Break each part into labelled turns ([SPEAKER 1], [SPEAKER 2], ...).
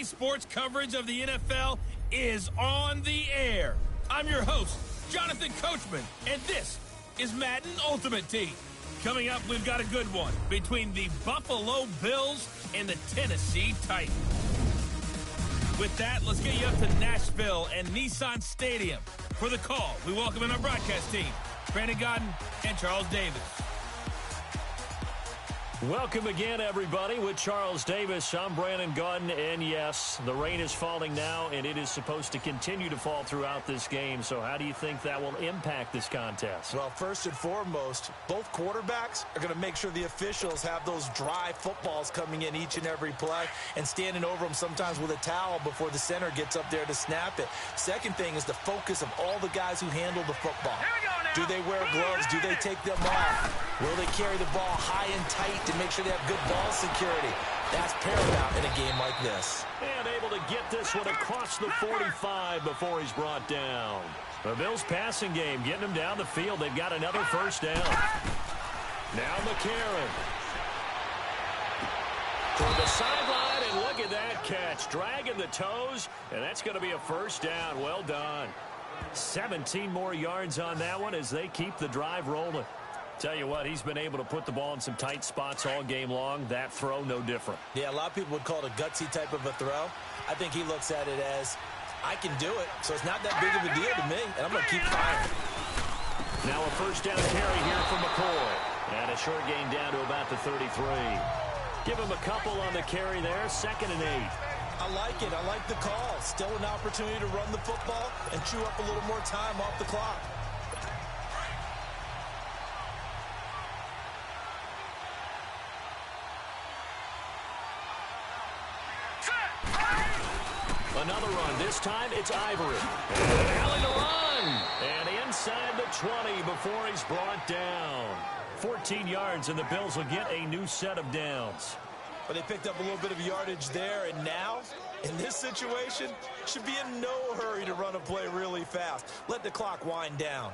[SPEAKER 1] Today's sports coverage of the NFL is on the air. I'm your host, Jonathan Coachman, and this is Madden Ultimate Team. Coming up, we've got a good one between the Buffalo Bills and the Tennessee Titans. With that, let's get you up to Nashville and Nissan Stadium. For the call, we welcome in our broadcast team, Brandon Godden and Charles Davis.
[SPEAKER 2] Welcome again, everybody, with Charles Davis. I'm Brandon Godden, and yes, the rain is falling now, and it is supposed to continue to fall throughout this game. So how do you think that will impact this contest?
[SPEAKER 3] Well, first and foremost, both quarterbacks are going to make sure the officials have those dry footballs coming in each and every play and standing over them sometimes with a towel before the center gets up there to snap it. Second thing is the focus of all the guys who handle the football. Do they wear gloves? Do they take them off? Will they carry the ball high and tight to make sure they have good ball security? That's paramount in a game like this.
[SPEAKER 2] And able to get this one across the 45 before he's brought down. The Bills passing game getting him down the field. They've got another first down. Now McCarron. To the sideline, and look at that catch. Dragging the toes, and that's going to be a first down. Well done. 17 more yards on that one as they keep the drive rolling. Tell you what, he's been able to put the ball in some tight spots all game long. That throw, no different.
[SPEAKER 3] Yeah, a lot of people would call it a gutsy type of a throw. I think he looks at it as, I can do it, so it's not that big of a deal to me, and I'm going to keep firing.
[SPEAKER 2] Now a first down carry here from McCoy. And a short gain down to about the 33. Give him a couple on the carry there, 2nd and 8.
[SPEAKER 3] I like it. I like the call. Still an opportunity to run the football and chew up a little more time off the clock.
[SPEAKER 2] Another run. This time it's Ivory. Alley to run. And inside the 20 before he's brought down. 14 yards, and the Bills will get a new set of downs.
[SPEAKER 3] But they picked up a little bit of yardage there, and now, in this situation, should be in no hurry to run a play really fast. Let the clock wind down.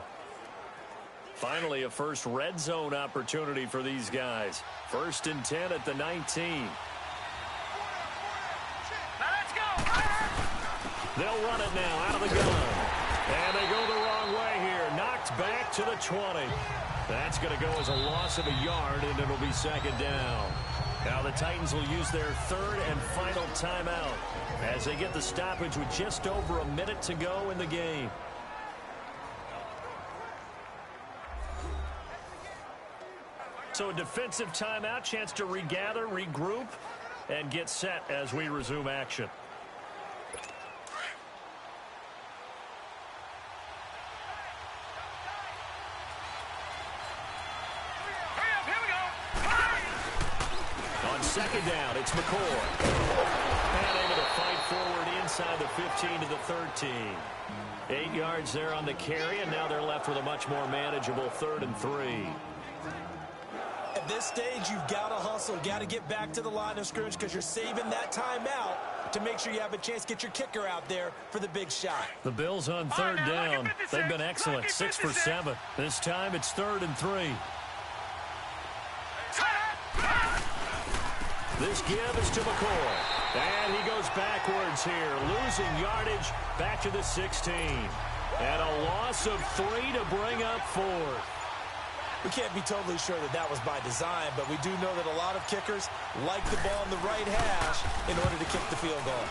[SPEAKER 2] Finally, a first red zone opportunity for these guys. 1st and 10 at the 19. They'll run it now out of the gun. And they go the wrong way here. Knocked back to the 20. That's going to go as a loss of a yard, and it'll be 2nd down. Now the Titans will use their 3rd and final timeout as they get the stoppage with just over a minute to go in the game. So a defensive timeout, chance to regather, regroup, and get set as we resume action. On 2nd down, it's McCoy. And able to fight forward inside the 15 to the 13. 8 yards there on the carry, and now they're left with a much more manageable 3rd and 3.
[SPEAKER 3] At this stage, you've got to hustle. Got to get back to the line of scrimmage because you're saving that timeout to make sure you have a chance to get your kicker out there for the big shot.
[SPEAKER 2] The Bills on 3rd down. They've been excellent, 6 for 7. This time it's 3rd and 3. This give is to McCoy. And he goes backwards here, losing yardage back to the 16. And a loss of 3 to bring up 4th.
[SPEAKER 3] We can't be totally sure that that was by design, but we do know that a lot of kickers like the ball in the right hash in order to kick the field goal.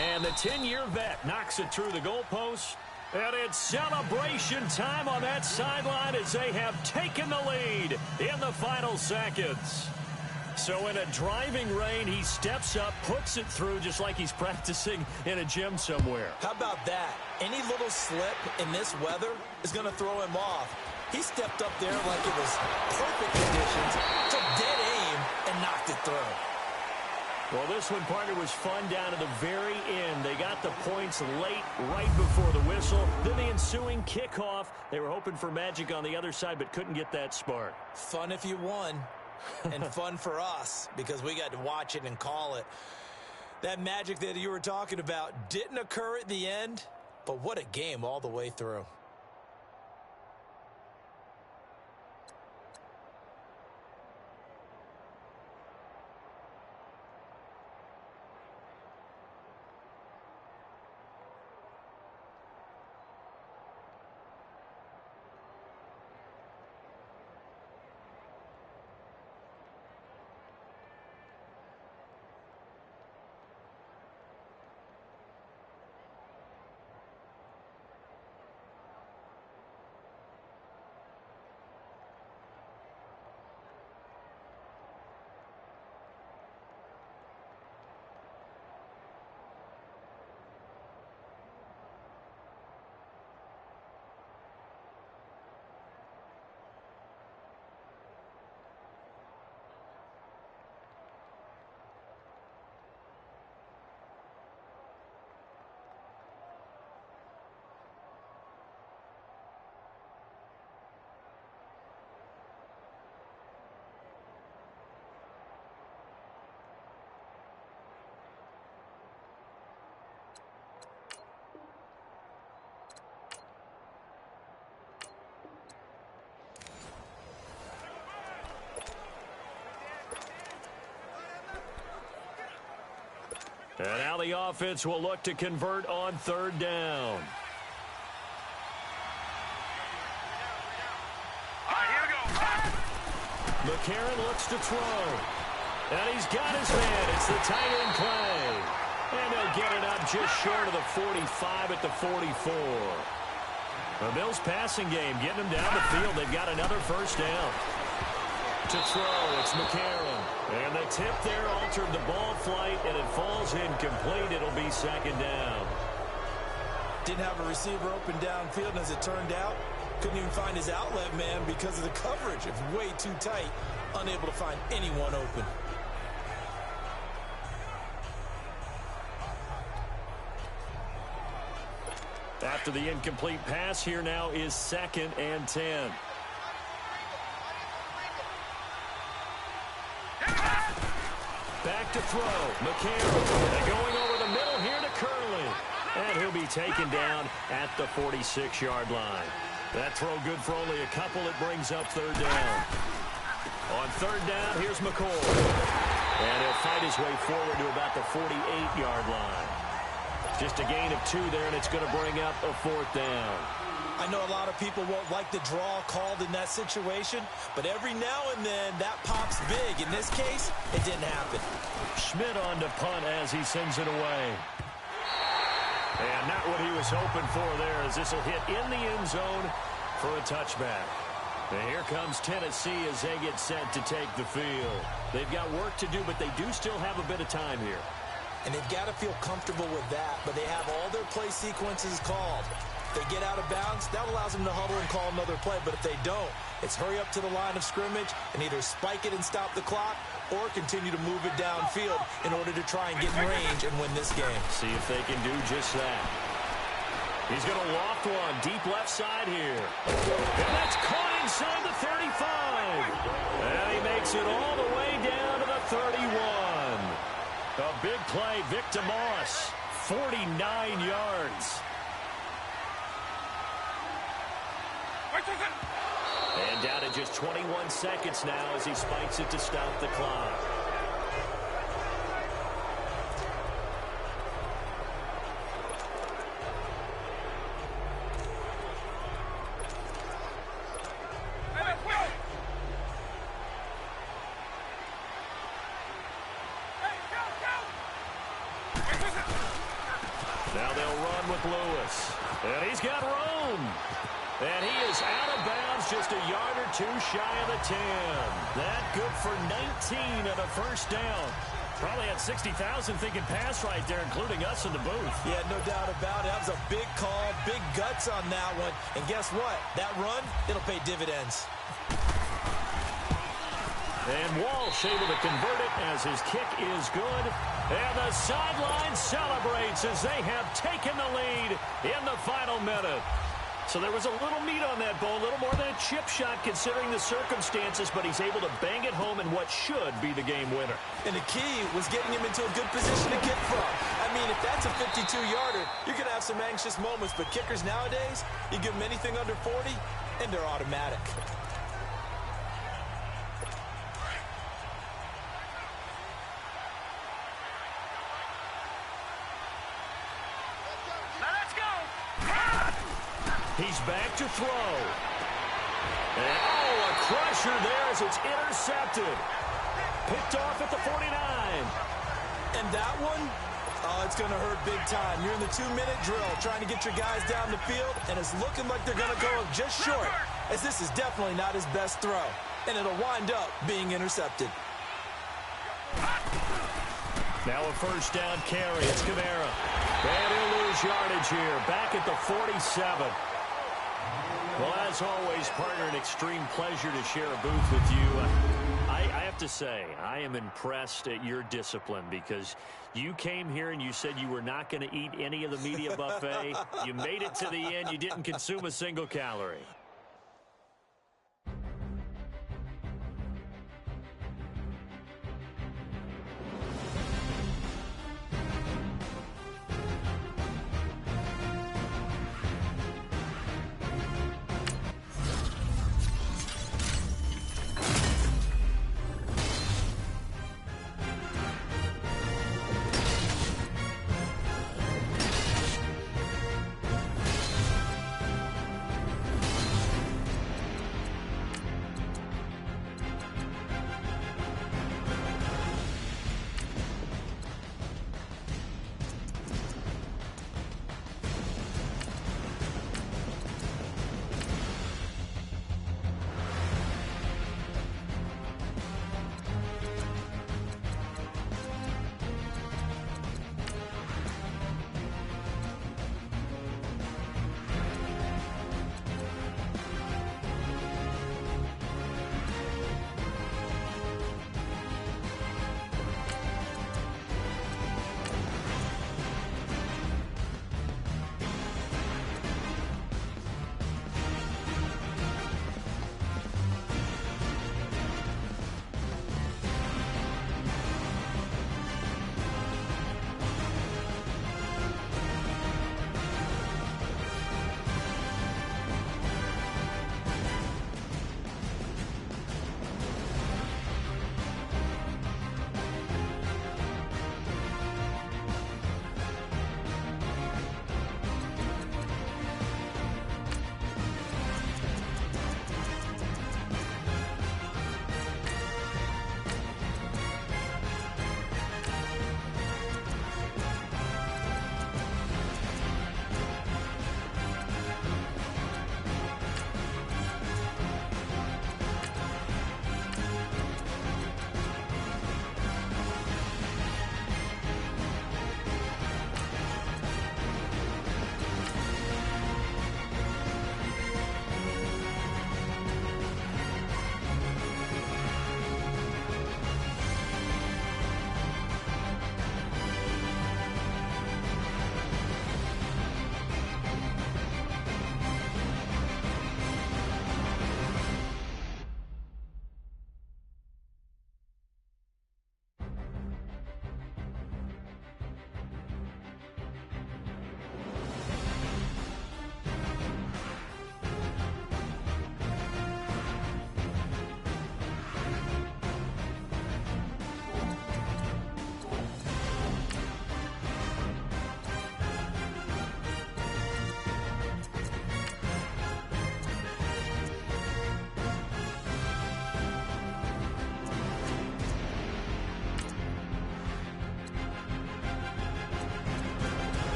[SPEAKER 2] And the 10-year vet knocks it through the goalpost. And it's celebration time on that sideline as they have taken the lead in the final seconds. So in a driving rain, he steps up, puts it through just like he's practicing in a gym somewhere.
[SPEAKER 3] How about that? Any little slip in this weather is going to throw him off. He stepped up there like it was perfect conditions, took dead aim, and knocked it through.
[SPEAKER 2] Well, this one, partner, was fun down to the very end. They got the points late, right before the whistle. Then the ensuing kickoff. They were hoping for magic on the other side, but couldn't get that spark.
[SPEAKER 3] Fun if you won. And fun for us because we got to watch it and call it. That magic that you were talking about didn't occur at the end, but what a game all the way through.
[SPEAKER 2] And now the offense will look to convert on third down. McCarron looks to throw. And he's got his man. It's the tight end play. And they'll get it up just short of the 45 at the 44. The Bills passing game getting them down the field. They've got another first down. To throw, it's McCarron. And the tip there altered the ball flight, and it falls incomplete. It'll be second down.
[SPEAKER 3] Didn't have a receiver open downfield, and as it turned out, couldn't even find his outlet man because of the coverage. It's way too tight, unable to find anyone open.
[SPEAKER 2] After the incomplete pass, here now is 2nd and 10. Back to throw. McCarron. And going over the middle here to Curley. And he'll be taken down at the 46-yard line. That throw good for only a couple. It brings up third down. On third down, here's McCoy. And he'll fight his way forward to about the 48-yard line. Just a gain of 2 there, and it's going to bring up a 4th down.
[SPEAKER 3] I know a lot of people won't like the draw called in that situation, but every now and then that pops big. In this case, it didn't happen.
[SPEAKER 2] Schmidt on to punt as he sends it away. And not what he was hoping for there, as this will hit in the end zone for a touchback. And here comes Tennessee as they get set to take the field. They've got work to do, but they do still have a bit of time here.
[SPEAKER 3] And they've got to feel comfortable with that, but they have all their play sequences called. If they get out of bounds, that allows them to huddle and call another play. But if they don't, it's hurry up to the line of scrimmage and either spike it and stop the clock or continue to move it downfield in order to try and get in range and win this game.
[SPEAKER 2] See if they can do just that. He's going to loft one deep left side here. And that's caught inside the 35. And he makes it all the way down to the 31. A big play, Victor Moss, 49 yards. And down to just 21 seconds now as he spikes it to stop the clock. Now they'll run with Lewis. And he's got room. And he is out of bounds, just a yard or 2 shy of the 10. That good for 19 and a first down. Probably had 60,000 thinking pass right there, including us in the booth.
[SPEAKER 3] Yeah, no doubt about it. That was a big call, big guts on that one. And guess what? That run, it'll pay dividends.
[SPEAKER 2] And Walsh able to convert it as his kick is good. And the sideline celebrates as they have taken the lead in the final minute. So there was a little meat on that ball, a little more than a chip shot considering the circumstances, but he's able to bang it home in what should be the game winner.
[SPEAKER 3] And the key was getting him into a good position to kick from. I mean, if that's a 52-yarder, you're going to have some anxious moments, but kickers nowadays, you give them anything under 40, and they're automatic.
[SPEAKER 2] He's back to throw. And, a crusher there as it's intercepted. Picked off at the 49.
[SPEAKER 3] And that one, it's going to hurt big time. You're in the 2-minute drill trying to get your guys down the field, and it's looking like they're going to go just short, as this is definitely not his best throw. And it'll wind up being intercepted.
[SPEAKER 2] Now a first down carry. It's Kamara. And he'll lose yardage here. Back at the 47. Well, as always, partner, an extreme pleasure to share a booth with you. I have to say, I am impressed at your discipline because you came here and you said you were not going to eat any of the media buffet. You made it to the end. You didn't consume a single calorie.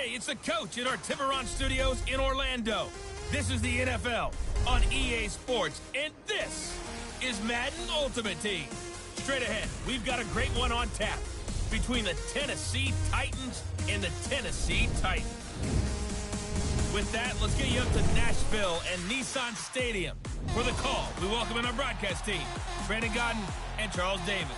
[SPEAKER 1] Hey, it's the coach in our Tiburon Studios in Orlando. This is the NFL on EA Sports, and this is Madden Ultimate Team. Straight ahead, we've got a great one on tap between the Tennessee Titans and the Tennessee Titans. With that, let's get you up to Nashville and Nissan Stadium. For the call, we welcome in our broadcast team, Brandon Godden and Charles Davis.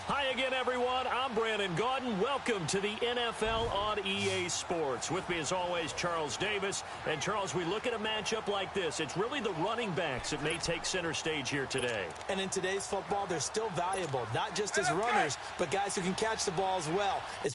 [SPEAKER 2] Hi again, everyone. I'm Brandon Gaudin. Welcome to the NFL on EA Sports. With me, as always, Charles Davis. And, Charles, we look at a matchup like this. It's really the running backs that may take center stage here today.
[SPEAKER 3] And in today's football, they're still valuable, not just as runners, but guys who can catch the ball as well. It's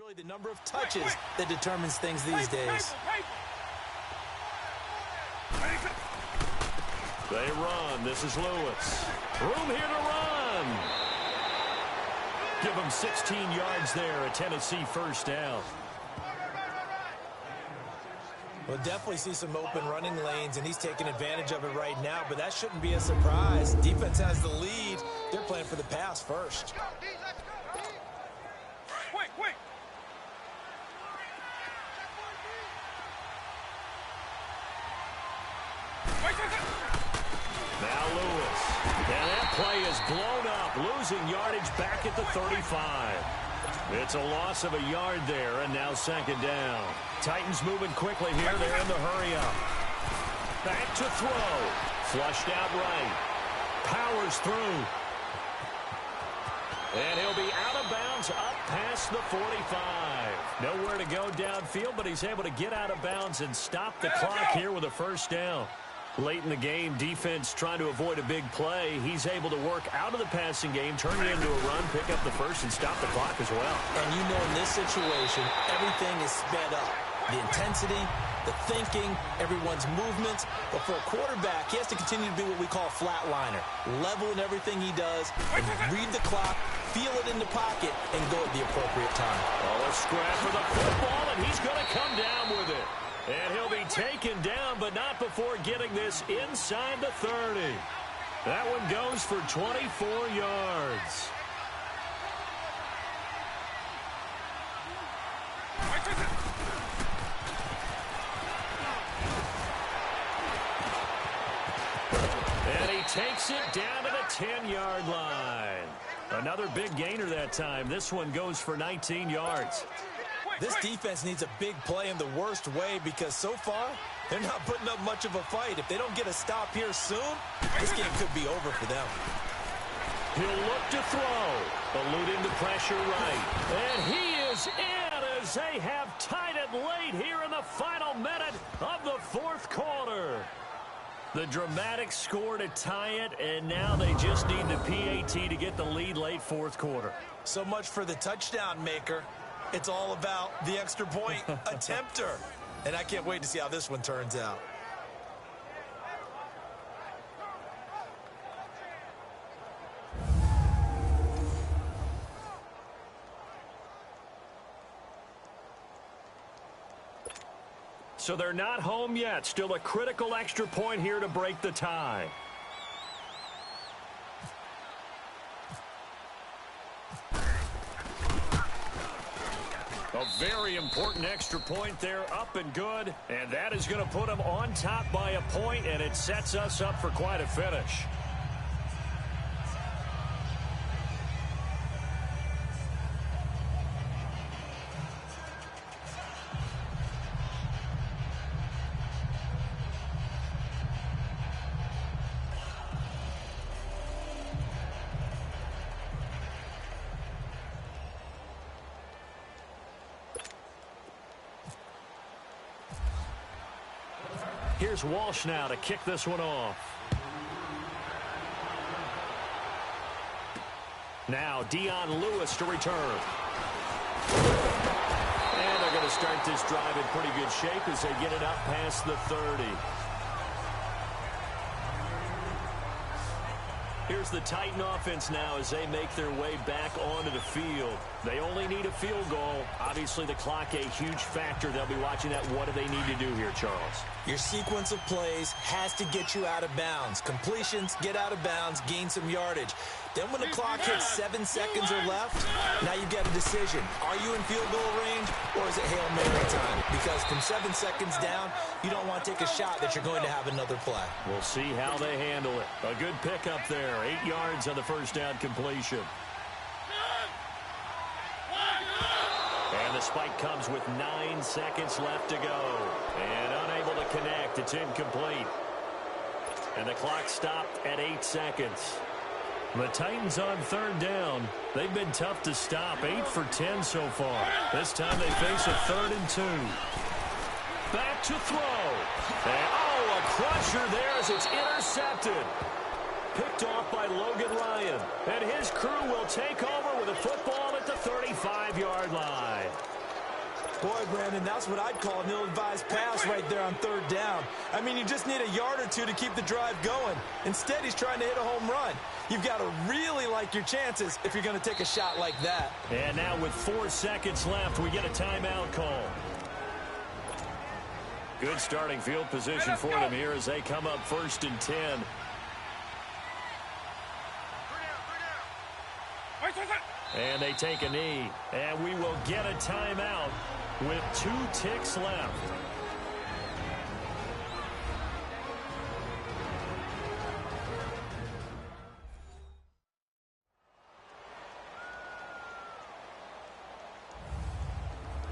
[SPEAKER 3] really the number of touches that determines things these days.
[SPEAKER 2] They run. This is Lewis. Room here to run. Give him 16 yards there. A Tennessee first down.
[SPEAKER 3] We'll definitely see some open running lanes, and he's taking advantage of it right now, but that shouldn't be a surprise. Defense has the lead. They're playing for the pass first.
[SPEAKER 2] Now Lewis. And that play is blown up, losing yardage back at the 35. It's a loss of a yard there, and now second down. Titans moving quickly here. They're in the hurry up. Back to throw. Flushed out right. Powers through. And he'll be out of bounds up past the 45. Nowhere to go downfield, but he's able to get out of bounds and stop the clock here with a first down. Late in the game, defense trying to avoid a big play. He's able to work out of the passing game, turn it into a run, pick up the first, and stop the clock as well.
[SPEAKER 3] And you know in this situation, everything is sped up. The intensity, the thinking, everyone's movements. But for a quarterback, he has to continue to be what we call a flatliner. Level in everything he does, and read the clock, feel it in the pocket, and go at the appropriate time.
[SPEAKER 2] Oh, a scrap for the football, and he's going to come down with it. And he'll be taken down, but not before getting this inside the 30. That one goes for 24 yards. And he takes it down to the 10-yard line. Another big gainer that time. This one goes for 19 yards.
[SPEAKER 3] This defense needs a big play in the worst way because so far, they're not putting up much of a fight. If they don't get a stop here soon, this game could be over for them.
[SPEAKER 2] He'll look to throw, eluding the pressure right. And he is in as they have tied it late here in the final minute of the fourth quarter. The dramatic score to tie it, and now they just need the PAT to get the lead late fourth quarter.
[SPEAKER 3] So much for the touchdown maker. It's all about the extra point attempter. And I can't wait to see how this one turns out.
[SPEAKER 2] So they're not home yet. Still a critical extra point here to break the tie. A very important extra point there, up and good. And that is going to put them on top by a point, and it sets us up for quite a finish. Here's Walsh now to kick this one off. Now Dion Lewis to return. And they're going to start this drive in pretty good shape as they get it up past the 30. Here's the Titan offense now as they make their way back onto the field. They only need a field goal. Obviously, the clock a huge factor. They'll be watching that. What do they need to do here, Charles?
[SPEAKER 3] Your sequence of plays has to get you out of bounds. Completions, get out of bounds, gain some yardage. Then when the clock hits 7 seconds or left, now you get a decision. Are you in field goal range or is it Hail Mary time? Because from 7 seconds down, you don't want to take a shot that you're going to have another play.
[SPEAKER 2] We'll see how they handle it. A good pickup there. 8 yards on the first down completion. And the spike comes with 9 seconds left to go. And unable to connect. It's incomplete. And the clock stopped at 8 seconds. The Titans on third down. They've been tough to stop. 8 for 10 so far. This time they face a 3rd and 2. Back to throw. And, a crusher there as it's intercepted. Picked off by Logan Ryan. And his crew will take over with a football at the 35-yard line.
[SPEAKER 3] Boy, Brandon, that's what I'd call an ill-advised pass right there on third down. I mean, you just need a yard or two to keep the drive going. Instead, he's trying to hit a home run. You've got to really like your chances if you're going to take a shot like that.
[SPEAKER 2] And now with 4 seconds left, we get a timeout call. Good starting field position for them here as they come up 1st and 10. And they take a knee. And we will get a timeout with 2 ticks left.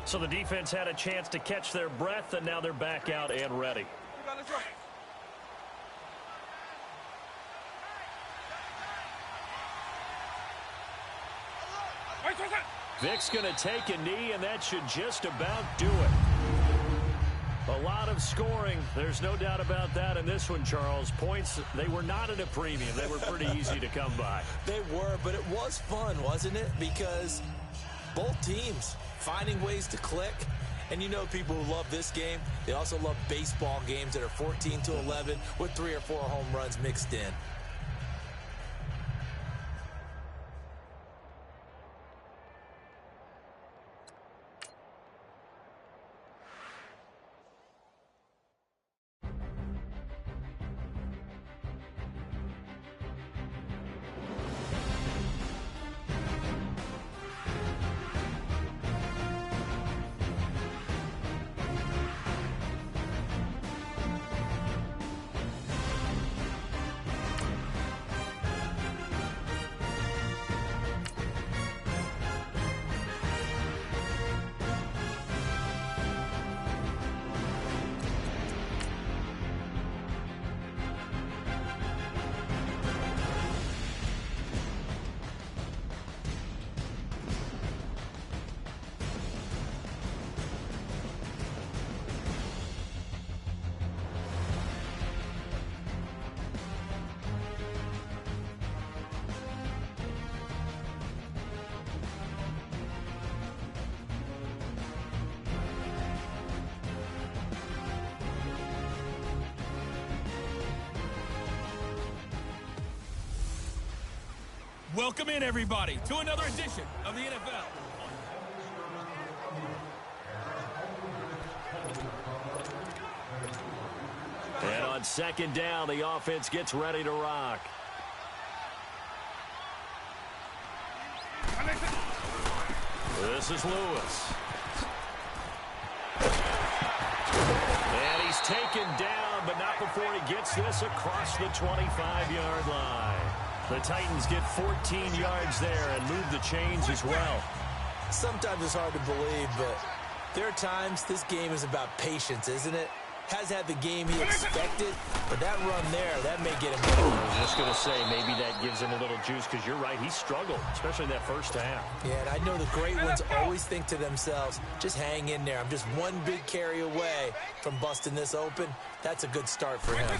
[SPEAKER 2] So the defense had a chance to catch their breath, and now they're back out and ready. Vic's going to take a knee, and that should just about do it. A lot of scoring. There's no doubt about that in this one, Charles. Points, they were not at a premium. They were pretty easy to come by.
[SPEAKER 3] They were, but it was fun, wasn't it? Because both teams finding ways to click. And you know people who love this game, they also love baseball games that are 14-11 with 3 or 4 home runs mixed in.
[SPEAKER 1] Welcome in, everybody, to another edition of the NFL.
[SPEAKER 2] And on 2nd down, the offense gets ready to rock. This is Lewis. And he's taken down, but not before he gets this across the 25-yard line. The Titans get 14 yards there and move the chains as well.
[SPEAKER 3] Sometimes it's hard to believe, but there are times this game is about patience, isn't it? Has had the game he expected, but that run there, that may get him going.
[SPEAKER 2] I was just going to say, maybe that gives him a little juice, because you're right, he struggled, especially in that first half.
[SPEAKER 3] Yeah, and I know the great ones always think to themselves, just hang in there. I'm just one big carry away from busting this open. That's a good start for him.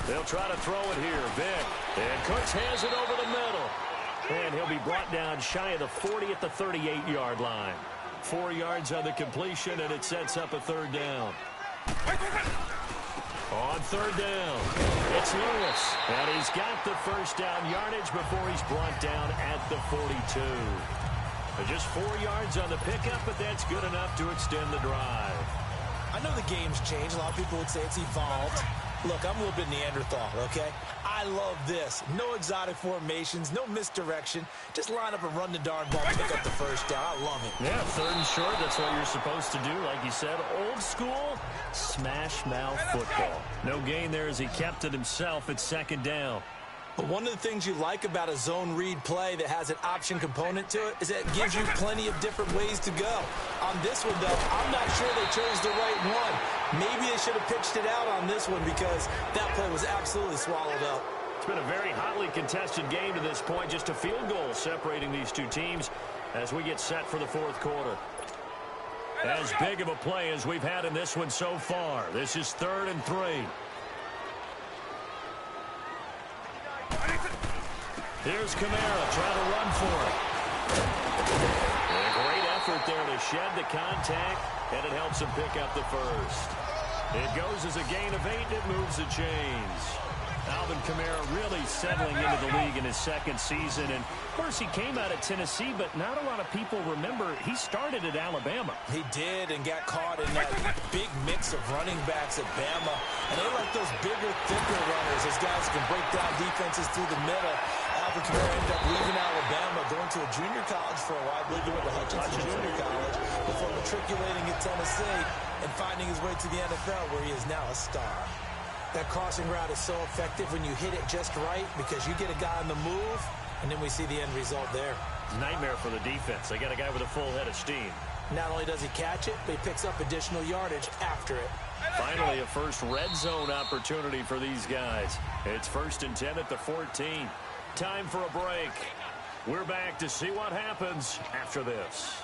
[SPEAKER 2] They'll try to throw it here. Vic. And Cooks has it over the middle. And he'll be brought down shy of the 40 at the 38-yard line. 4 yards on the completion, and it sets up a third down. On third down, it's Lewis. And he's got the first down yardage before he's brought down at the 42. Just 4 yards on the pickup, but that's good enough to extend the drive.
[SPEAKER 3] I know the game's changed. A lot of people would say it's evolved. Look, I'm a little bit Neanderthal, okay? I love this. No exotic formations, no misdirection. Just line up and run the darn ball, pick up the first down. I love it.
[SPEAKER 2] Yeah, third and short, that's what you're supposed to do. Like you said, old school, smash mouth football. No gain there as he kept it himself at second down.
[SPEAKER 3] But one of the things you like about a zone read play that has an option component to it is that it gives you plenty of different ways to go. On this one, though, I'm not sure they chose the right one. Maybe they should have pitched it out on this one because that play was absolutely swallowed up.
[SPEAKER 2] It's been a very hotly contested game to this point. Just a field goal separating these two teams as we get set for the fourth quarter. As big of a play as we've had in this one so far. This is 3rd and 3. Here's Kamara trying to run for it. And a great effort there to shed the contact, and it helps him pick up the first. It goes as a gain of 8, and it moves the chains. Alvin Kamara really settling into the league in his second season. And, of course, he came out of Tennessee, but not a lot of people remember he started at Alabama.
[SPEAKER 3] He did and got caught in that big mix of running backs at Bama. And they like those bigger, thicker runners, those guys who can break down defenses through the middle. Alvin Kamara ended up leaving Alabama, going to a junior college for a while. I believe he went to Hutchinson Junior College before matriculating at Tennessee and finding his way to the NFL, where he is now a star. That crossing route is so effective when you hit it just right because you get a guy on the move, and then we see the end result there.
[SPEAKER 2] Nightmare for the defense. They got a guy with a full head of steam.
[SPEAKER 3] Not only does he catch it, but he picks up additional yardage after it.
[SPEAKER 2] Finally, a first red zone opportunity for these guys. It's 1st and 10 at the 14. Time for a break. We're back to see what happens after this.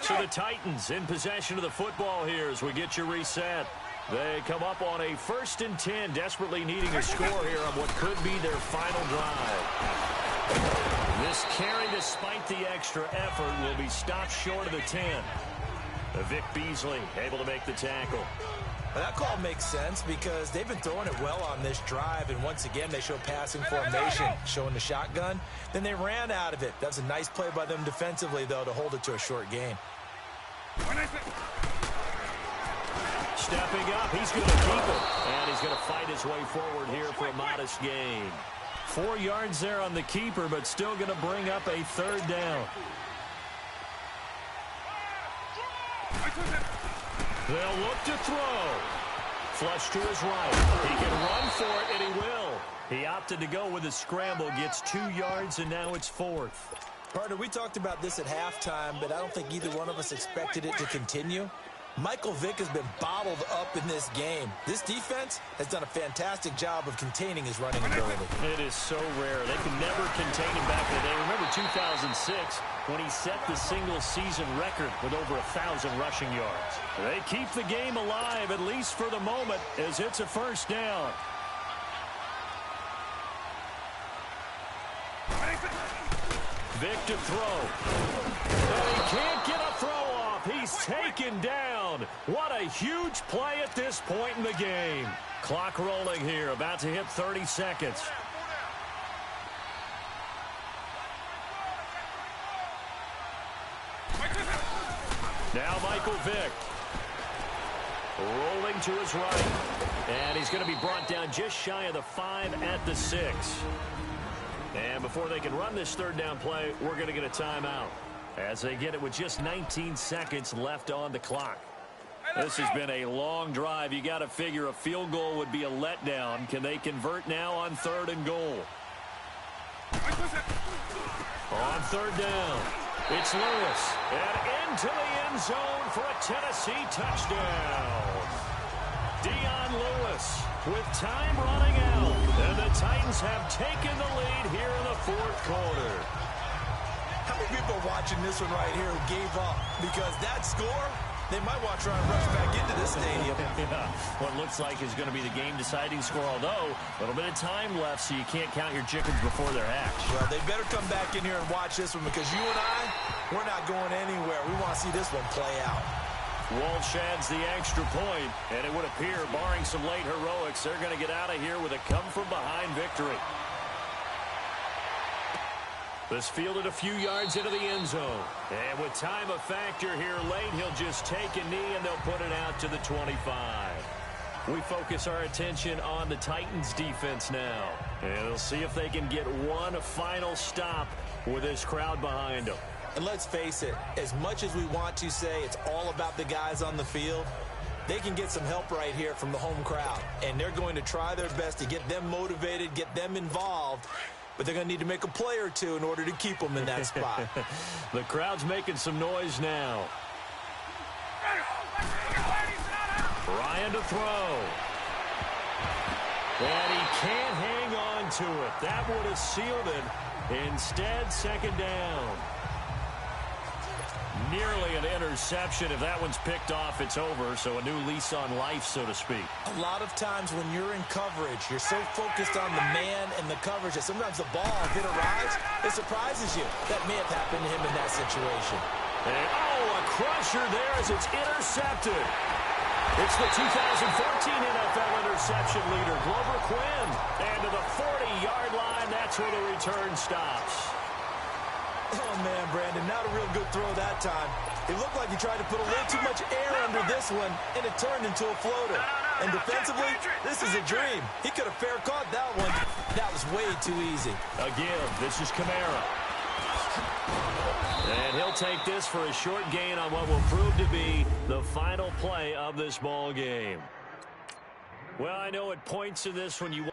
[SPEAKER 2] So the Titans in possession of the football here as we get you reset. They come up on a 1st and 10, desperately needing a score here on what could be their final drive. This carry, despite the extra effort, will be stopped short of the 10. Vic Beasley able to make the tackle.
[SPEAKER 3] Well, that call makes sense because they've been throwing it well on this drive, and once again they show passing formation, showing the shotgun. Then they ran out of it. That's a nice play by them defensively, though, to hold it to a short gain.
[SPEAKER 2] Stepping up, he's going to keep it. And he's going to fight his way forward here for a modest gain. 4 yards there on the keeper, but still going to bring up a third down. They'll look to throw. Flush to his right. He can run for it, and he will. He opted to go with a scramble, gets 2 yards, and now it's 4th.
[SPEAKER 3] Partner, we talked about this at halftime, but I don't think either one of us expected it to continue. Michael Vick has been bottled up in this game. This defense has done a fantastic job of containing his running ability.
[SPEAKER 2] It is so rare. They can never contain him back in the day. Remember 2006 when he set the single-season record with over 1,000 rushing yards. They keep the game alive, at least for the moment, as it's a first down. Vick to throw. And he can't get a throw off. He's taken down. What a huge play at this point in the game. Clock rolling here, about to hit 30 seconds. Now Michael Vick. Rolling to his right. And he's going to be brought down just shy of the 5 at the 6. And before they can run this third down play, we're going to get a timeout as they get it with just 19 seconds left on the clock. This has been a long drive. You got to figure a field goal would be a letdown. Can they convert now on 3rd and goal? On 3rd down. It's Lewis, and into the end zone for a Tennessee touchdown. Dion Lewis with time running out, and the Titans have taken the lead here in the fourth quarter.
[SPEAKER 3] How many people are watching this one right here who gave up? Because that score, they might want to try and rush back into this stadium.
[SPEAKER 2] Yeah, what looks like is going to be the game-deciding score, although a little bit of time left, so you can't count your chickens before they're hatched.
[SPEAKER 3] Well, they better come back in here and watch this one, because you and I, we're not going anywhere. We want to see this one play out.
[SPEAKER 2] Walsh adds the extra point, and it would appear, barring some late heroics, they're going to get out of here with a come-from-behind victory. This fielded a few yards into the end zone. And with time a factor here late, he'll just take a knee, and they'll put it out to the 25. We focus our attention on the Titans defense now. And they'll see if they can get one final stop with this crowd behind them.
[SPEAKER 3] And let's face it, as much as we want to say it's all about the guys on the field, they can get some help right here from the home crowd. And they're going to try their best to get them motivated, get them involved. But they're going to need to make a play or two in order to keep them in that spot.
[SPEAKER 2] The crowd's making some noise now. Ryan to throw. And he can't hang on to it. That would have sealed it. Instead, second down. Nearly an interception. If that one's picked off, it's over. So a new lease on life, so to speak.
[SPEAKER 3] A lot of times when you're in coverage, you're so focused on the man and the coverage that sometimes the ball, if it arrives, it surprises you. That may have happened to him in that situation.
[SPEAKER 2] And, a crusher there as it's intercepted. It's the 2014 NFL interception leader, Glover Quinn. And to the 40-yard line, that's where the return stops.
[SPEAKER 3] Oh, man, Brandon, not a real good throw that time. It looked like he tried to put a little too much air under this one, and it turned into a floater. And defensively, this is a dream. He could have fair caught that one. That was way too easy.
[SPEAKER 2] Again, this is Kamara. And he'll take this for a short gain on what will prove to be the final play of this ball game. Well, I know at points in this when you...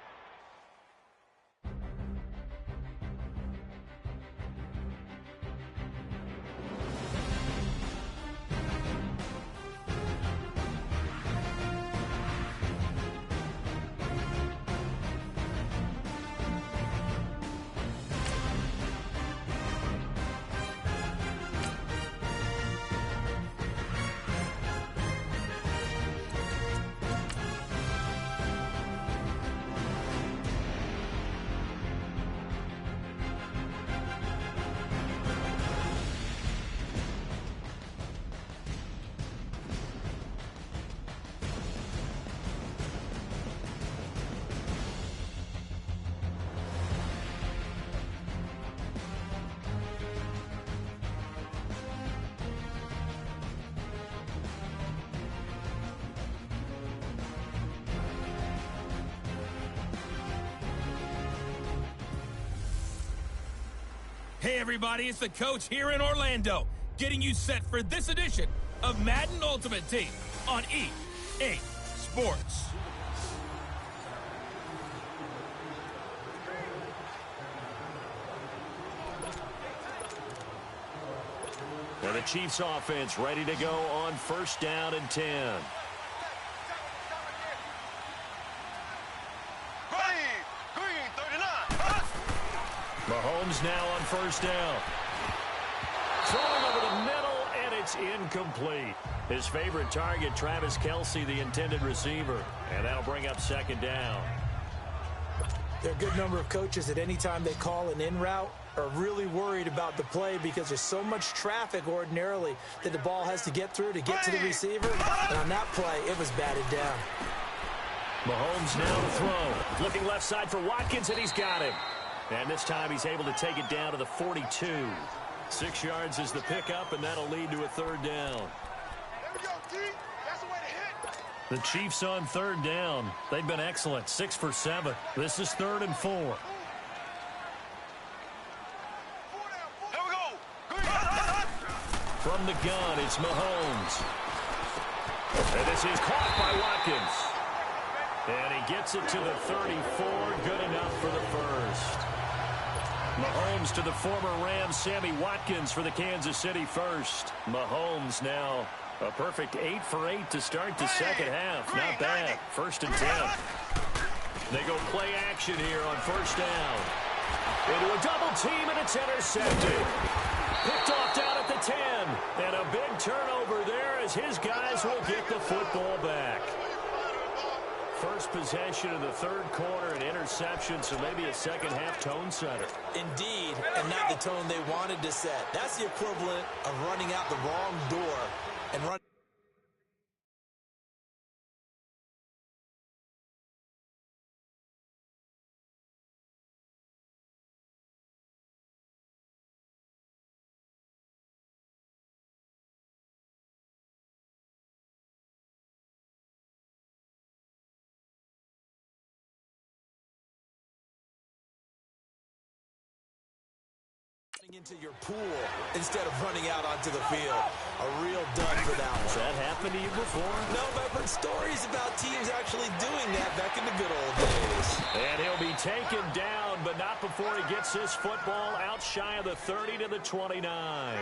[SPEAKER 1] Hey everybody, it's the coach here in Orlando, getting you set for this edition of Madden Ultimate Team on EA Sports.
[SPEAKER 2] And the Chiefs offense ready to go on first down and 10. Mahomes now on first down. Throwing over the middle, and it's incomplete. His favorite target, Travis Kelce, the intended receiver. And that'll bring up second down.
[SPEAKER 3] There are a good number of coaches at any time they call an in route are really worried about the play because there's so much traffic ordinarily that the ball has to get through to get to the receiver. And on that play, it was batted down.
[SPEAKER 2] Mahomes now to throw. Looking left side for Watkins, and he's got him. And this time he's able to take it down to the 42. 6 yards is the pickup, and that'll lead to a third down. The Chiefs on third down. They've been excellent, 6 for 7. This is 3rd and 4. From the gun, it's Mahomes. And this is caught by Watkins. And he gets it to the 34. Good enough for the first. Mahomes to the former Rams, Sammy Watkins for the Kansas City first. Mahomes now a perfect 8 for 8 to start the second half. Not bad. 1st and 10. They go play action here on 1st down. Into a double team, and it's intercepted. Picked off down at the 10. And a big turnover there as his guys will get the football back. First possession of the 3rd quarter, an interception, so maybe a second-half tone setter.
[SPEAKER 3] Indeed, and not the tone they wanted to set. That's the equivalent of running out the wrong door and running. Into your pool instead of running out onto the field. A real dud for that one.
[SPEAKER 2] Has that happened to you before?
[SPEAKER 3] No, but I've heard stories about teams actually doing that back in the good old days.
[SPEAKER 2] And he'll be taken down, but not before he gets this football out shy of the 30 to the 29.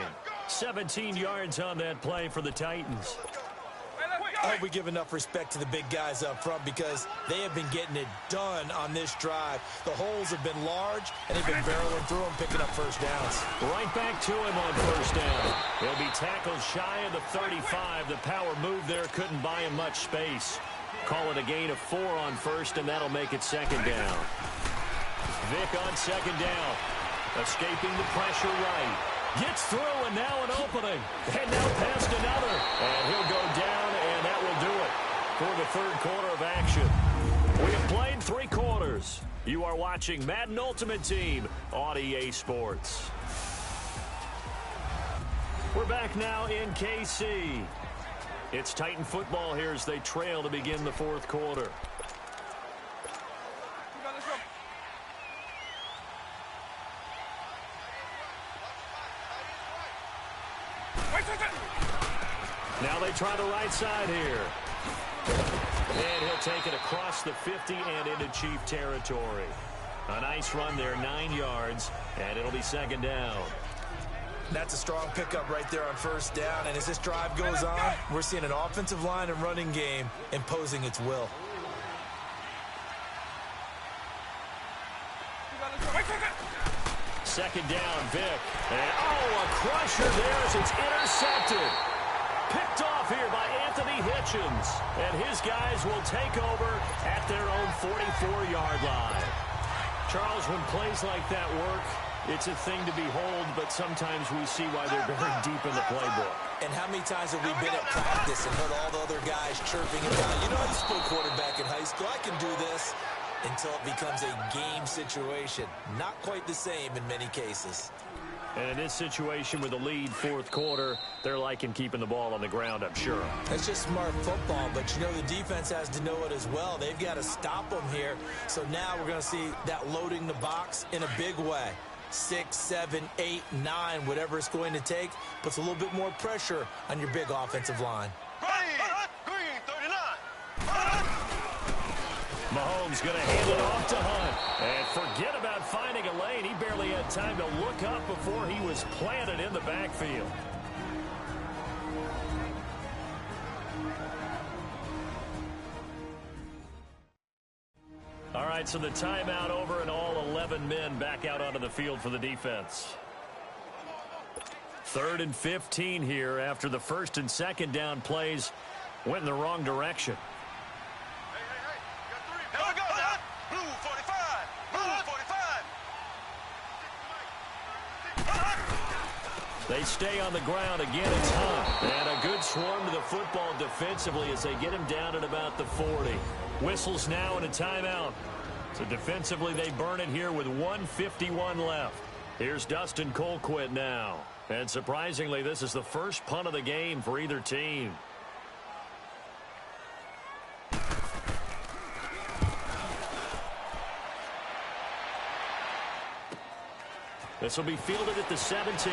[SPEAKER 2] 17 yards on that play for the Titans.
[SPEAKER 3] I hope we give enough respect to the big guys up front because they have been getting it done on this drive. The holes have been large, and they've been barreling through them, picking up 1st downs.
[SPEAKER 2] Right back to him on 1st down. He'll be tackled shy of the 35. The power move there couldn't buy him much space. Call it a gain of 4 on 1st, and that'll make it 2nd down. Vick on 2nd down. Escaping the pressure right. Gets through, and now an opening. And now past another. And he'll go down, and that will do it for the 3rd quarter of action. We have played 3 quarters. You are watching Madden Ultimate Team on EA Sports. We're back now in KC. It's Titan football here as they trail to begin the 4th quarter. Now they try the right side here. And he'll take it across the 50 and into Chief territory. A nice run there, 9 yards, and it'll be 2nd down.
[SPEAKER 3] That's a strong pickup right there on 1st down, and as this drive goes on, we're seeing an offensive line and running game imposing its will.
[SPEAKER 2] Second down, Vick. And, a crusher there as it's intercepted. Picked off here by Anthony Hitchens. And his guys will take over at their own 44-yard line. Charles, when plays like that work, it's a thing to behold, but sometimes we see why they're very deep in the playbook.
[SPEAKER 3] And how many times have we been at practice and heard all the other guys chirping about, you know, I used to play quarterback in high school, I can do this, until it becomes a game situation. Not quite the same in many cases.
[SPEAKER 2] And in this situation with a lead 4th quarter, they're liking keeping the ball on the ground, I'm sure.
[SPEAKER 3] That's just smart football, but you know the defense has to know it as well. They've got to stop them here. So now we're going to see that loading the box in a big way. 6, 7, 8, 9, whatever it's going to take, puts a little bit more pressure on your big offensive line.
[SPEAKER 2] Mahomes going to hand it off to Hunt. And forget about finding a lane. He barely had time to look up before he was planted in the backfield. All right, so the timeout over and all 11 men back out onto the field for the defense. 3rd and 15 here after the 1st and 2nd down plays went in the wrong direction. They stay on the ground. Again, it's Hunt. And a good swarm to the football defensively as they get him down at about the 40. Whistles now and a timeout. So defensively, they burn it here with 1:51 left. Here's Dustin Colquitt now. And surprisingly, this is the first punt of the game for either team. This will be fielded at the 17.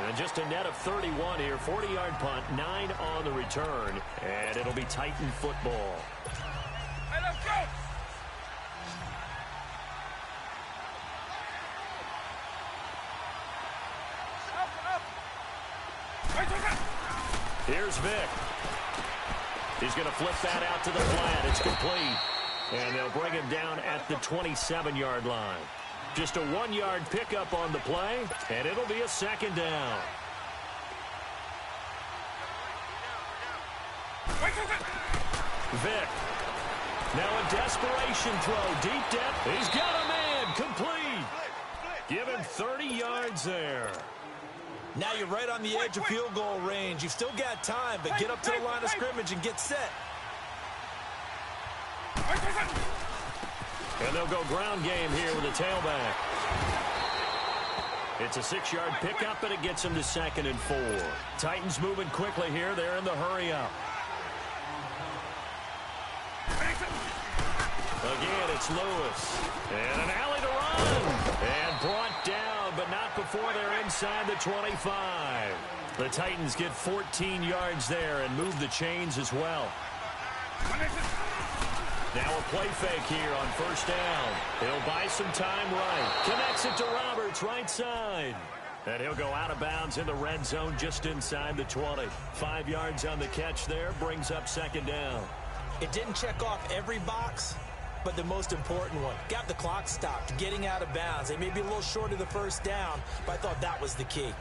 [SPEAKER 2] And just a net of 31 here. 40-yard punt, 9 on the return. And it'll be Titan football.
[SPEAKER 1] Hey, let's go!
[SPEAKER 2] Here's Vick. He's going to flip that out to the flat. It's complete. And they'll bring him down at the 27-yard line. Just a 1-yard pickup on the play, and it'll be a second down. Vick. Now a desperation throw. Deep depth. He's got a man. Complete. Give him 30 yards there.
[SPEAKER 3] Now you're right on the edge of field goal range. You've still got time, but get up to the line of scrimmage and get set.
[SPEAKER 2] And they'll go ground game here with a tailback. It's a 6-yard pickup, and it gets them to 2nd and 4. Titans moving quickly here. They're in the hurry up. Again, it's Lewis. And an alley to run. And brought down, but not before they're inside the 25. The Titans get 14 yards there and move the chains as well. Now a play fake here on first down. He'll buy some time right. Connects it to Roberts, right side. And he'll go out of bounds in the red zone just inside the 20. 5 yards on the catch there, brings up 2nd down.
[SPEAKER 3] It didn't check off every box, but the most important one. Got the clock stopped, getting out of bounds. They may be a little short of the first down, but I thought that was the key.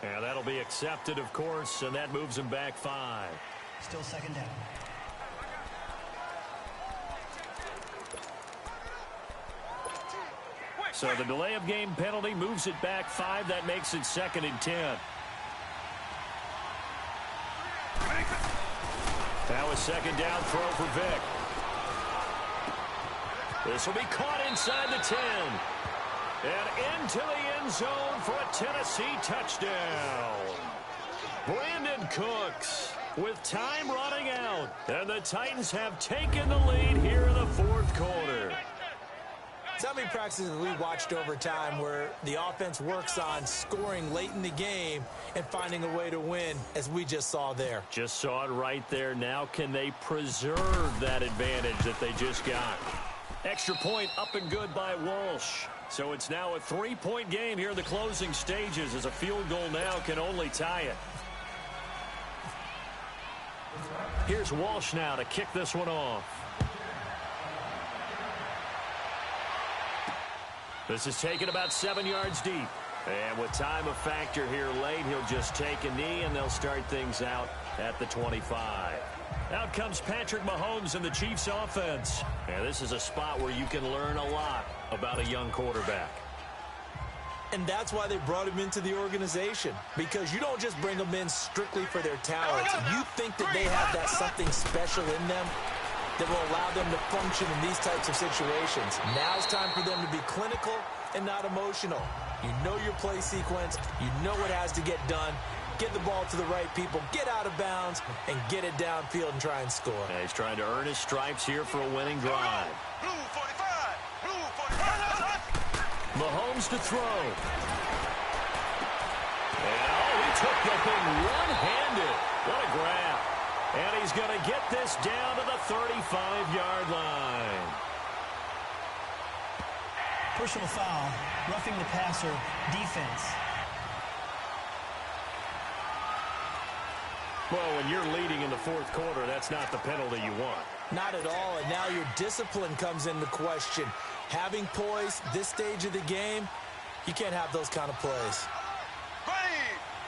[SPEAKER 2] Yeah, that'll be accepted, of course, and that moves him back 5.
[SPEAKER 4] Still 2nd down.
[SPEAKER 2] So the delay of game penalty moves it back 5. That makes it 2nd and 10. Now a 2nd down throw for Vick. This will be caught inside the 10. And into the end zone for a Tennessee touchdown. Brandon Cooks with time running out. And the Titans have taken the lead here in the 4th quarter.
[SPEAKER 3] So many practices we watched over time where the offense works on scoring late in the game and finding a way to win, as we just saw there.
[SPEAKER 2] Just saw it right there. Now can they preserve that advantage that they just got? Extra point up and good by Walsh. So it's now a 3-point game here in the closing stages, as a field goal now can only tie it. Here's Walsh now to kick this one off. This is taken about 7 yards deep. And with time a factor here late, he'll just take a knee, and they'll start things out at the 25. Out comes Patrick Mahomes and the Chiefs offense. And this is a spot where you can learn a lot about a young quarterback.
[SPEAKER 3] And that's why they brought him into the organization, because you don't just bring them in strictly for their talents. You think that they have that something special in them that will allow them to function in these types of situations. Now it's time for them to be clinical and not emotional. You know your play sequence. You know what has to get done. Get the ball to the right people, get out of bounds, and get it downfield and try and score.
[SPEAKER 2] Yeah, he's trying to earn his stripes here for a winning drive.
[SPEAKER 5] Blue 45. Blue 45.
[SPEAKER 2] Mahomes to throw. And he took the thing one-handed. What a grab. And he's going to get this down to the 35-yard line.
[SPEAKER 4] Personal foul, roughing the passer, defense.
[SPEAKER 2] Well, when you're leading in the 4th quarter, that's not the penalty you want.
[SPEAKER 3] Not at all, and now your discipline comes into question. Having poise this stage of the game, you can't have those kind of plays.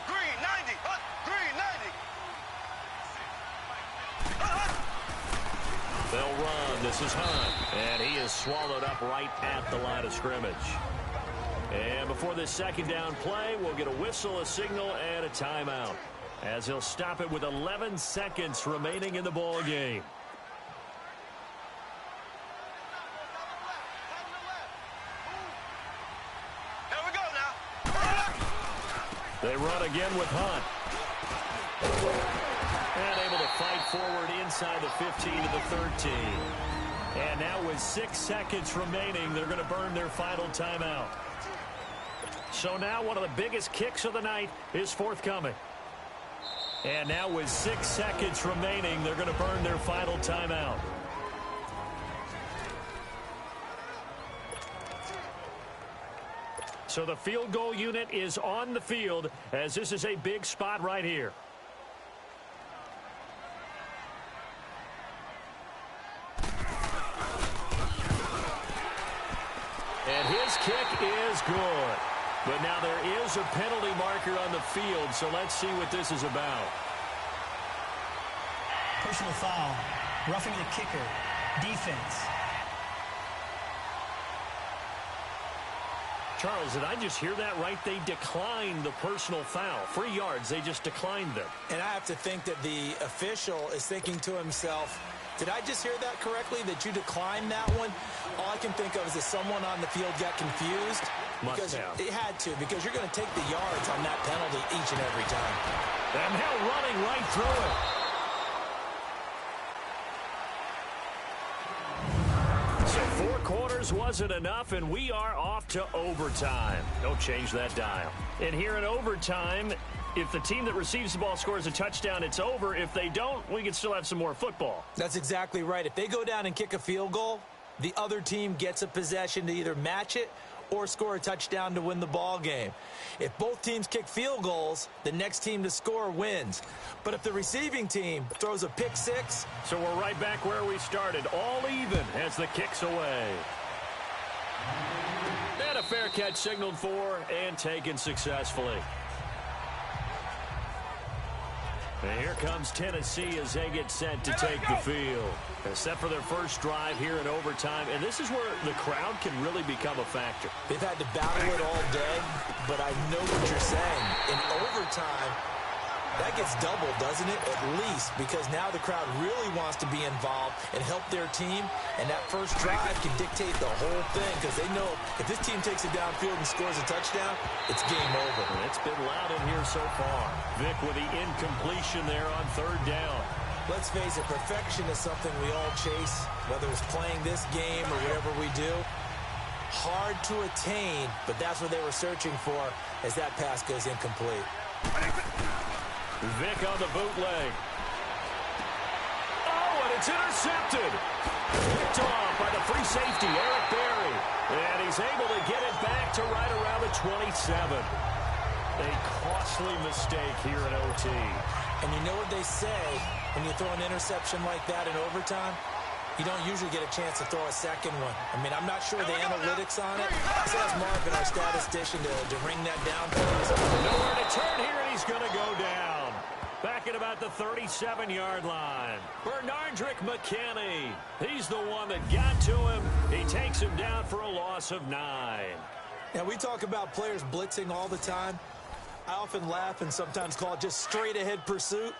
[SPEAKER 5] Green 90. Green 90.
[SPEAKER 2] They'll run. This is Hunt. And he is swallowed up right at the line of scrimmage. And before this 2nd down play, we'll get a whistle, a signal, and a timeout, as he'll stop it with 11 seconds remaining in the ball game.
[SPEAKER 5] There we go now.
[SPEAKER 2] The They run again with Hunt. And able to fight forward inside the 15 to the 13. And now with 6 seconds remaining, they're going to burn their final timeout. So now one of the biggest kicks of the night is forthcoming. And now with 6 seconds remaining, they're going to burn their final timeout. So the field goal unit is on the field as this is a big spot right here. And his kick is good. But now there is a penalty marker on the field, so let's see what this is about.
[SPEAKER 4] Personal foul. Roughing the kicker. Defense.
[SPEAKER 2] Charles, did I just hear that right? They declined the personal foul. 3 yards, they just declined them.
[SPEAKER 3] And I have to think that the official is thinking to himself, did I just hear that correctly, that you declined that one? All I can think of is that someone on the field got confused.
[SPEAKER 2] Must have.
[SPEAKER 3] It had to, because you're going to take the yards on that penalty each and every time.
[SPEAKER 2] And now running right through it. So 4 quarters wasn't enough, and we are off to overtime. Don't change that dial. And here in overtime, if the team that receives the ball scores a touchdown, it's over. If they don't, we can still have some more football.
[SPEAKER 3] That's exactly right. If they go down and kick a field goal, the other team gets a possession to either match it or score a touchdown to win the ball game. If both teams kick field goals, the next team to score wins. But if the receiving team throws a pick six...
[SPEAKER 2] So we're right back where we started, all even as the kick's away. And a fair catch signaled for and taken successfully. And here comes Tennessee as they get set to take the field. They're set for their first drive here in overtime, and this is where the crowd can really become a factor.
[SPEAKER 3] They've had to battle it all day, but I know what you're saying. In overtime, that gets doubled, doesn't it? At least, because now the crowd really wants to be involved and help their team, and that first drive can dictate the whole thing, because they know if this team takes it downfield and scores a touchdown, it's game over.
[SPEAKER 2] And it's been loud in here so far. Vic with the incompletion there on 3rd down.
[SPEAKER 3] Let's face it, perfection is something we all chase, whether it's playing this game or whatever we do. Hard to attain, but that's what they were searching for as that pass goes incomplete.
[SPEAKER 2] Vic on the bootleg. Oh, and it's intercepted. Picked off by the free safety, Eric Berry. And he's able to get it back to right around the 27. A costly mistake here in OT.
[SPEAKER 3] And you know what they say, when you throw an interception like that in overtime, you don't usually get a chance to throw a second one. I mean, I'm not sure the analytics on it. Let's ask Marvin, our statistician, to ring that down for us.
[SPEAKER 2] Nowhere to turn here, and he's going to go down. Back at about the 37-yard line. Bernardrick McKinney. He's the one that got to him. He takes him down for a loss of 9.
[SPEAKER 3] Now, we talk about players blitzing all the time. I often laugh and sometimes call it just straight-ahead pursuit.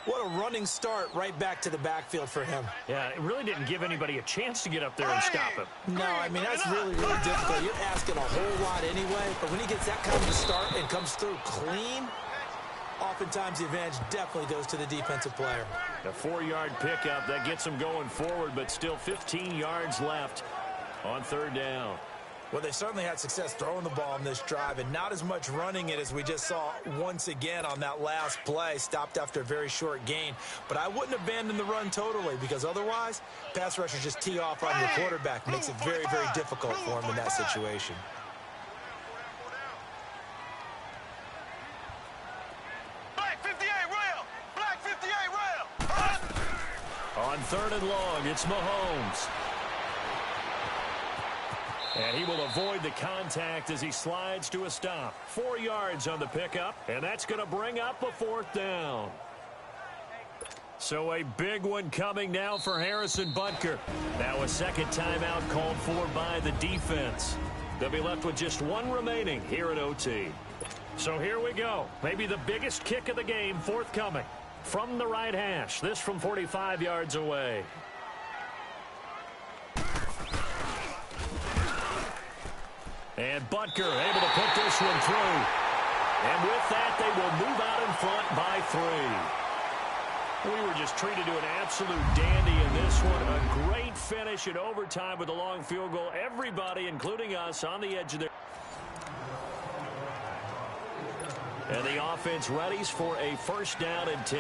[SPEAKER 3] What a running start right back to the backfield for him.
[SPEAKER 2] Yeah, it really didn't give anybody a chance to get up there and stop him.
[SPEAKER 3] No, I mean, that's really, really difficult. You're asking a whole lot anyway, but when he gets that kind of a start and comes through clean, oftentimes the advantage definitely goes to the defensive player.
[SPEAKER 2] A 4-yard pickup that gets him going forward, but still 15 yards left on 3rd down.
[SPEAKER 3] Well, they certainly had success throwing the ball in this drive, and not as much running it as we just saw once again on that last play, stopped after a very short gain. But I wouldn't abandon the run totally, because otherwise, pass rushers just tee off on your quarterback. Makes it very, very difficult for him in that situation.
[SPEAKER 5] Black 58 rail! Black 58 rail!
[SPEAKER 2] On 3rd and long, it's Mahomes. And he will avoid the contact as he slides to a stop. 4 yards on the pickup, and that's going to bring up a 4th down. So a big one coming now for Harrison Butker. Now a second timeout called for by the defense. They'll be left with just 1 remaining here at OT. So here we go. Maybe the biggest kick of the game forthcoming. From the right hash, this from 45 yards away. And Butker able to put this one through. And with that, they will move out in front by 3. We were just treated to an absolute dandy in this one. A great finish in overtime with a long field goal. Everybody, including us, on the edge of their... And the offense readies for a first down and 10.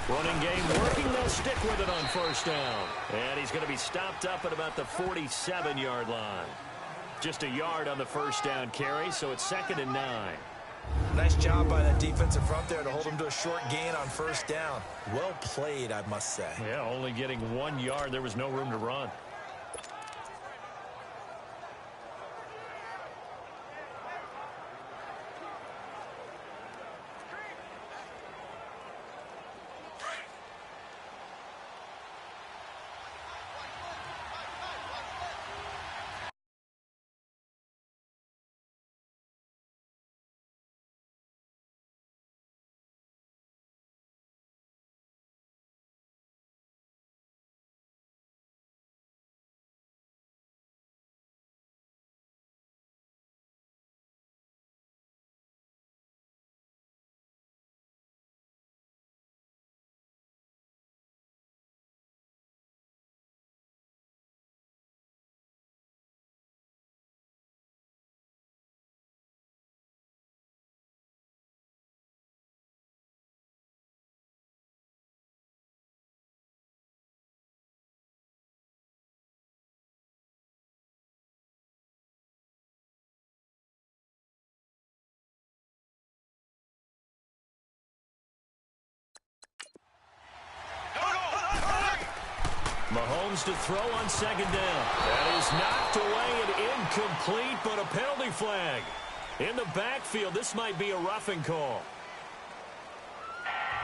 [SPEAKER 2] Running game working. They'll stick with it on first down. And he's going to be stopped up at about the 47-yard line. Just a yard on the first down carry, so it's 2nd and 9.
[SPEAKER 3] Nice job by that defensive front there to hold him to a short gain on first down. Well played, I must say.
[SPEAKER 2] Yeah, only getting 1 yard. There was no room to run. Mahomes to throw on second down. That is knocked away and incomplete, but a penalty flag. In the backfield, this might be a roughing call.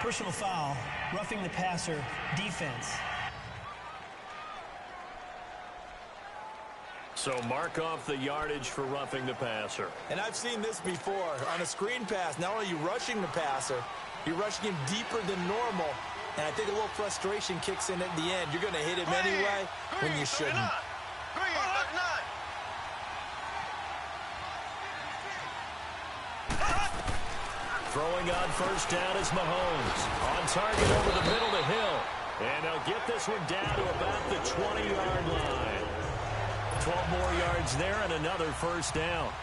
[SPEAKER 4] Personal foul, roughing the passer, defense.
[SPEAKER 2] So mark off the yardage for roughing the passer.
[SPEAKER 3] And I've seen this before. On a screen pass, not only are you rushing the passer, you're rushing him deeper than normal. And I think a little frustration kicks in at the end. You're going to hit him anyway when you shouldn't.
[SPEAKER 2] Throwing on first down is Mahomes. On target over the middle to Hill. And they'll get this one down to about the 20-yard line. 12 more yards there and another first down.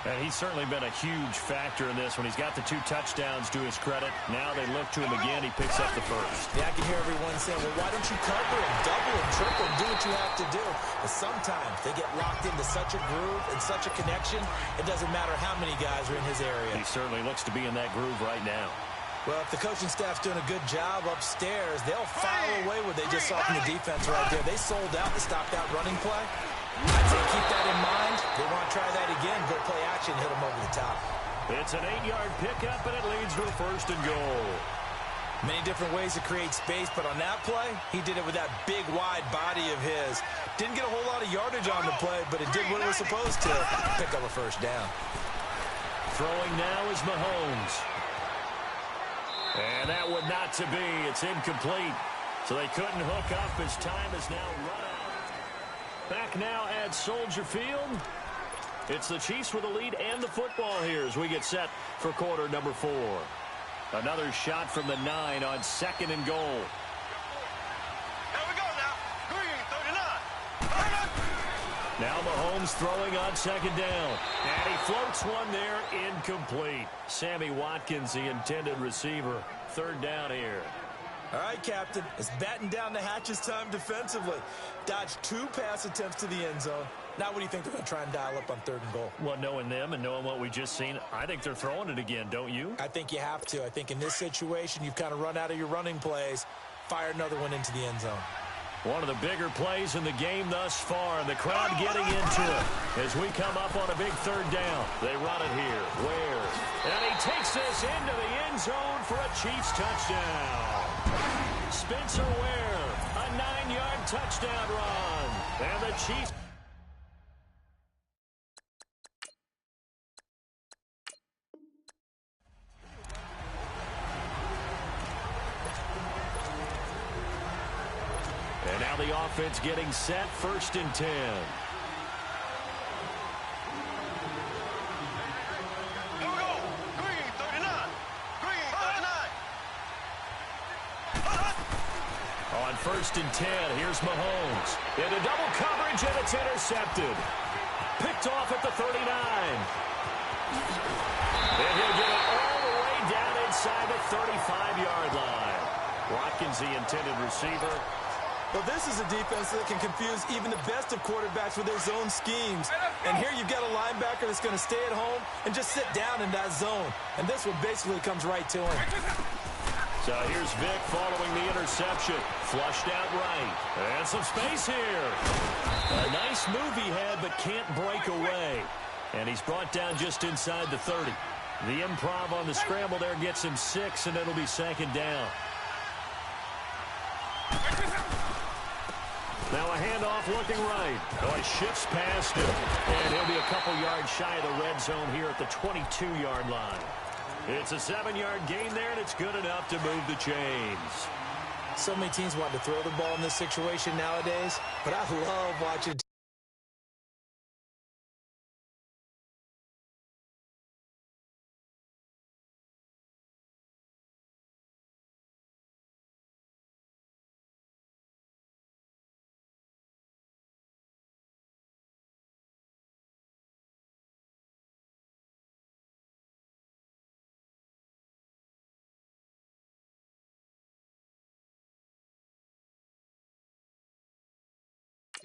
[SPEAKER 2] And he's certainly been a huge factor in this one. He's got the 2 touchdowns to his credit. Now they look to him again. He picks up the first.
[SPEAKER 3] Yeah, I can hear everyone saying, well, why don't you cover him, double him, triple him, do what you have to do. But sometimes they get locked into such a groove and such a connection, it doesn't matter how many guys are in his area.
[SPEAKER 2] He certainly looks to be in that groove right now.
[SPEAKER 3] Well, if the coaching staff's doing a good job upstairs, they'll file away what they just saw from the defense right there. They sold out to stop that running play. I'd say keep that in mind. They want to try that again. Go play action, hit them over the top.
[SPEAKER 2] It's an 8-yard pickup, and it leads to a first and goal.
[SPEAKER 3] Many different ways to create space, but on that play, he did it with that big, wide body of his. Didn't get a whole lot of yardage on the play, but it did what it was supposed to, pick up a first down.
[SPEAKER 2] Throwing now is Mahomes. And that one not to be. It's incomplete. So they couldn't hook up as time is now run out. Back now at Soldier Field. It's the Chiefs with the lead and the football here as we get set for quarter number 4. Another shot from the 9 on 2nd and goal.
[SPEAKER 5] Here we go now. Green, 39.
[SPEAKER 2] Now Mahomes throwing on 2nd down. And he floats one there, incomplete. Sammy Watkins, the intended receiver. 3rd down here.
[SPEAKER 3] All right, Captain. It's batten down the hatches time defensively. Dodged 2 pass attempts to the end zone. Now what do you think they're going to try and dial up on 3rd and goal?
[SPEAKER 2] Well, knowing them and knowing what we just seen, I think they're throwing it again, don't you?
[SPEAKER 3] I think you have to. I think in this situation, you've kind of run out of your running plays. Fire another one into the end zone.
[SPEAKER 2] One of the bigger plays in the game thus far. The crowd getting into it as we come up on a big 3rd down. They run it here. Ware. And he takes this into the end zone for a Chiefs touchdown. Spencer Ware, a 9-yard touchdown run. And the Chiefs... And now the offense getting set, 1st and 10.
[SPEAKER 5] Here we go. Green, 39. Green, 39.
[SPEAKER 2] On 1st and 10, here's Mahomes. Into double coverage, and it's intercepted. Picked off at the 39. And he'll get it all the way down inside the 35-yard line. Watkins, the intended receiver.
[SPEAKER 3] Well, this is a defense that can confuse even the best of quarterbacks with their zone schemes. And here you've got a linebacker that's going to stay at home and just sit down in that zone. And this one basically comes right to him.
[SPEAKER 2] So here's Vic following the interception. Flushed out right. And some space here. A nice move he had, but can't break away. And he's brought down just inside the 30. The improv on the scramble there gets him 6, and it'll be 2nd down. Now a handoff looking right. Oh, he shifts past him. And he'll be a couple yards shy of the red zone here at the 22-yard line. It's a 7-yard gain there, and it's good enough to move the chains.
[SPEAKER 3] So many teams want to throw the ball in this situation nowadays, but I love watching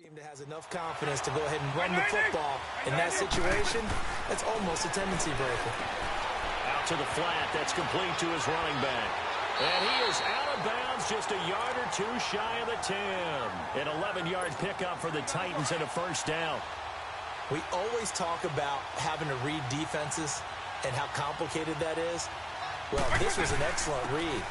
[SPEAKER 3] team that has enough confidence to go ahead and run the football. In that situation, that's almost a tendency breaker.
[SPEAKER 2] Out to the flat. That's complete to his running back. And he is out of bounds, just a yard or two shy of the 10. An 11-yard pickup for the Titans and a 1st down.
[SPEAKER 3] We always talk about having to read defenses and how complicated that is. Well, this was an excellent read.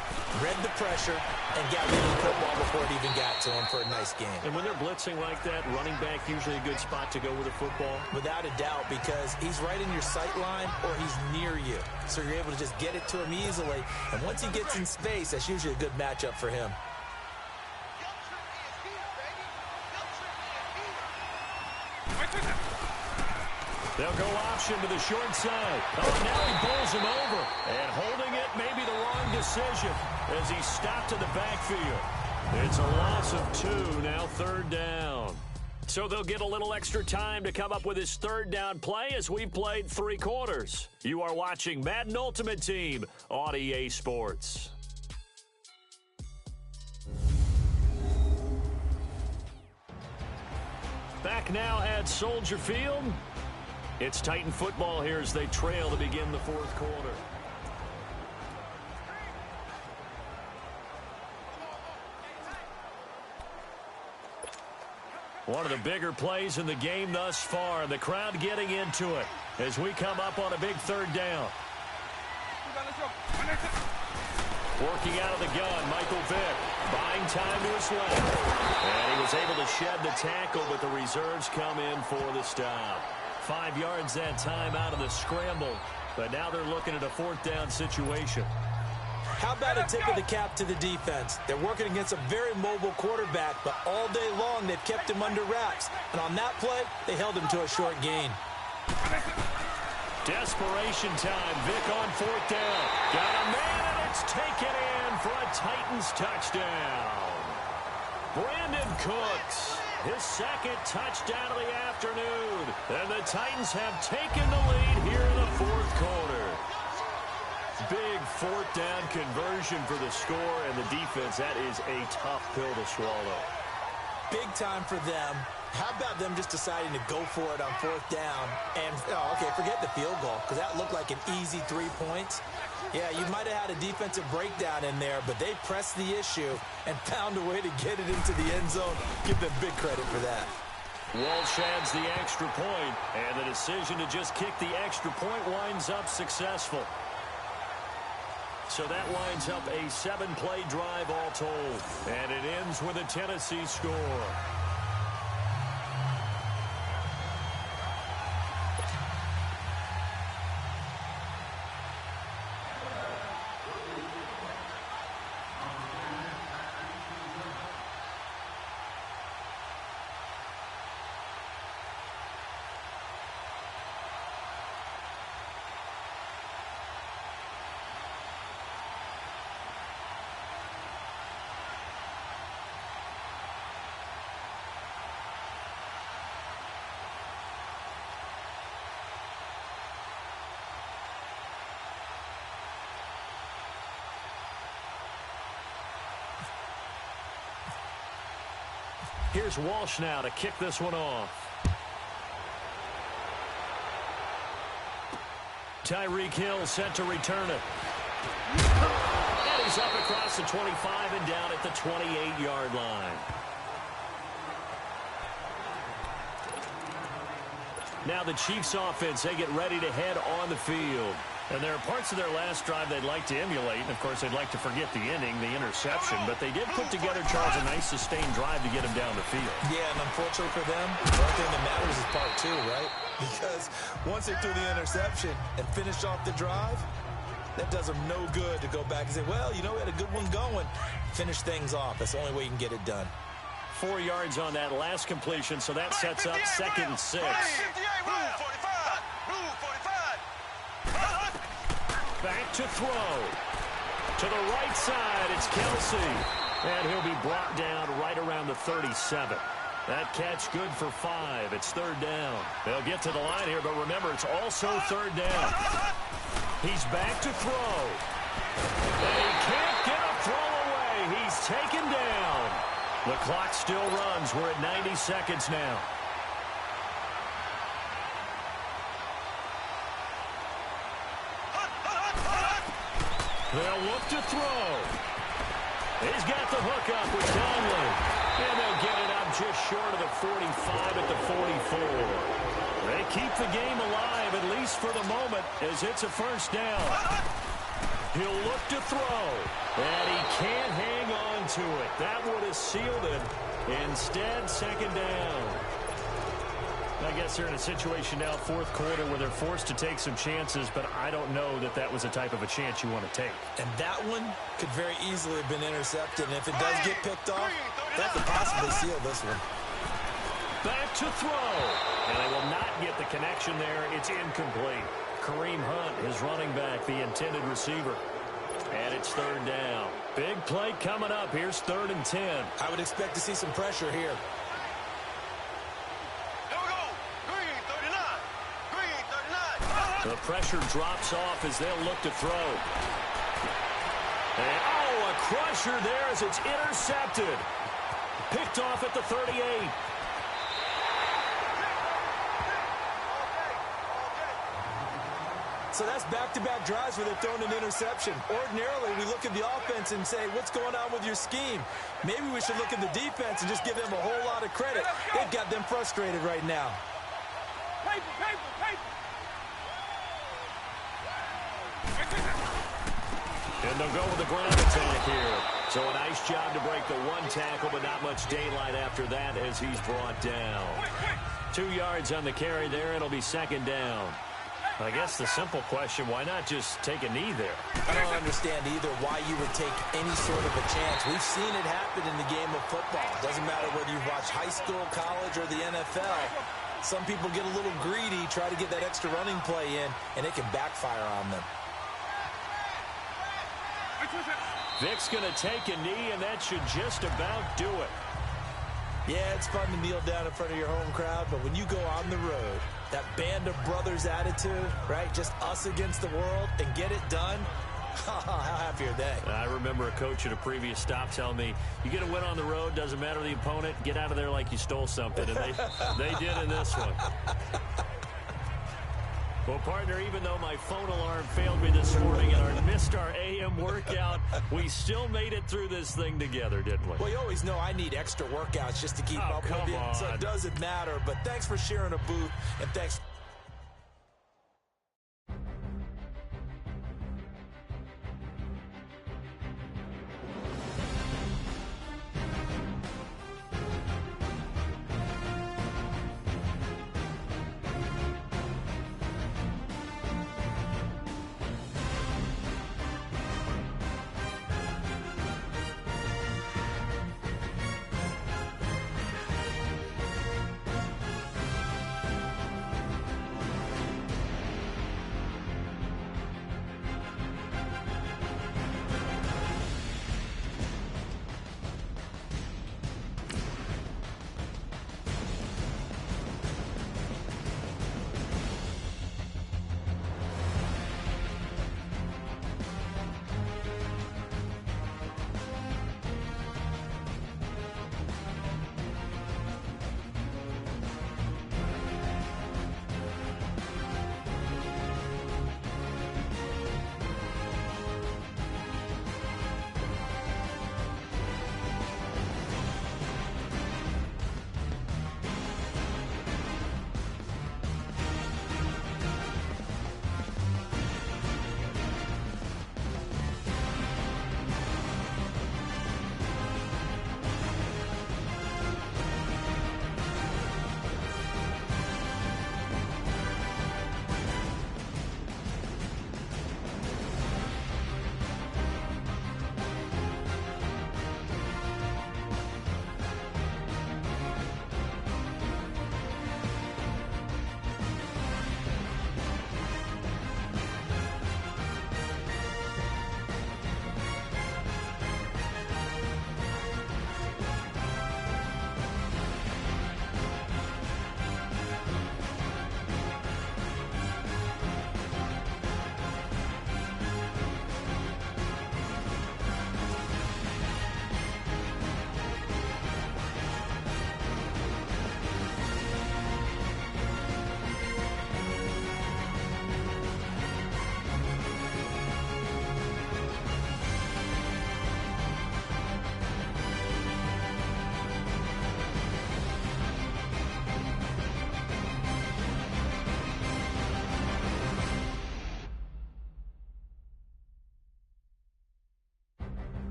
[SPEAKER 3] Read the pressure and got rid of the football before it even got to him for a nice game.
[SPEAKER 2] And when they're blitzing like that, running back usually a good spot to go with a football?
[SPEAKER 3] Without a doubt, because he's right in your sight line or he's near you. So you're able to just get it to him easily. And once he gets in space, that's usually a good matchup for him.
[SPEAKER 2] They'll go option to the short side. Oh, now he bowls him over. And holding it may be the wrong decision as he stopped in the backfield. It's a loss of 2, now 3rd down. So they'll get a little extra time to come up with his 3rd down play as we played 3 quarters. You are watching Madden Ultimate Team on EA Sports. Back now at Soldier Field. It's Titan football here as they trail to begin the 4th quarter. One of the bigger plays in the game thus far. The crowd getting into it as we come up on a big 3rd down. Working out of the gun, Michael Vick. Buying time to his left. And he was able to shed the tackle, but the reserves come in for the stop. 5 yards that time out of the scramble. But now they're looking at a 4th down situation.
[SPEAKER 3] How about a tip of the cap to the defense? They're working against a very mobile quarterback, but all day long they've kept him under wraps. And on that play, they held him to a short gain.
[SPEAKER 2] Desperation time. Vick on 4th down. Got a man, and it's taken in for a Titans touchdown. Brandon Cooks, his 2nd touchdown of the afternoon. And the Titans have taken the lead here in the 4th quarter. Big 4th down conversion for the score, and the defense, that is a tough pill to swallow.
[SPEAKER 3] Big time for them. How about them just deciding to go for it on 4th down? And, okay, forget the field goal, because that looked like an easy 3 points. Yeah, you might have had a defensive breakdown in there, but they pressed the issue and found a way to get it into the end zone. Give them big credit for that.
[SPEAKER 2] Walsh adds the extra point, and the decision to just kick the extra point winds up successful. So that lines up a 7-play drive all told, and it ends with a Tennessee score. Here's Walsh now to kick this one off. Tyreek Hill set to return it. And he's up across the 25 and down at the 28-yard line. Now the Chiefs offense, they get ready to head on the field. And there are parts of their last drive they'd like to emulate. And, of course, they'd like to forget the inning, the interception. But they did put together, Charles, a nice sustained drive to get him down the field.
[SPEAKER 3] Yeah, and unfortunately for them, the only thing that matters is part two, right? Because once they threw the interception and finished off the drive, that does them no good to go back and say, well, you know, we had a good one going. Finish things off. That's the only way you can get it done.
[SPEAKER 2] 4 yards on that last completion, so that sets up 2nd and 6. Back to throw. To the right side, it's Kelsey. And he'll be brought down right around the 37. That catch good for 5. It's 3rd down. They'll get to the line here, but remember, it's also 3rd down. He's back to throw. And he can't get a throw away. He's taken down. The clock still runs. We're at 90 seconds now. They'll look to throw. He's got the hook up with Conley. And they'll get it up just short of the 45 at the 44. They keep the game alive, at least for the moment, as it's a 1st down. He'll look to throw. And he can't hang on to it. That would have sealed it. Instead, 2nd down. I guess they're in a situation now, 4th quarter, where they're forced to take some chances, but I don't know that that was the type of a chance you want to take.
[SPEAKER 3] And that one could very easily have been intercepted, and if it does get picked off, that could possibly seal this one.
[SPEAKER 2] Back to throw. And they will not get the connection there. It's incomplete. Kareem Hunt, his running back, the intended receiver. And it's 3rd down. Big play coming up. Here's 3rd and 10.
[SPEAKER 3] I would expect to see some pressure here.
[SPEAKER 2] The pressure drops off as they'll look to throw. And, a crusher there as it's intercepted. Picked off at the 38.
[SPEAKER 3] So that's back-to-back drives where they're throwing an interception. Ordinarily, we look at the offense and say, what's going on with your scheme? Maybe we should look at the defense and just give them a whole lot of credit. They've got them frustrated right now.
[SPEAKER 5] Paper.
[SPEAKER 2] And they'll go with the ground attack here. So a nice job to break the 1 tackle, but not much daylight after that as he's brought down. 2 yards on the carry there. It'll be 2nd down. I guess the simple question, why not just take a knee there?
[SPEAKER 3] I don't understand either why you would take any sort of a chance. We've seen it happen in the game of football. Doesn't matter whether you've watched high school, college, or the NFL. Some people get a little greedy, try to get that extra running play in, and it can backfire on them.
[SPEAKER 2] Vic's going to take a knee, and that should just about do it.
[SPEAKER 3] Yeah, it's fun to kneel down in front of your home crowd, but when you go on the road, that band of brothers attitude, right, just us against the world, and get it done, how happy are they?
[SPEAKER 2] I remember a coach at a previous stop telling me, you get a win on the road, doesn't matter the opponent, get out of there like you stole something, and they did in this one. Well, partner, even though my phone alarm failed me this morning and I missed our AM workout, we still made it through this thing together, didn't we?
[SPEAKER 3] Well, you always know I need extra workouts just to keep up with you, so it doesn't matter. But thanks for sharing a booth, and thanks.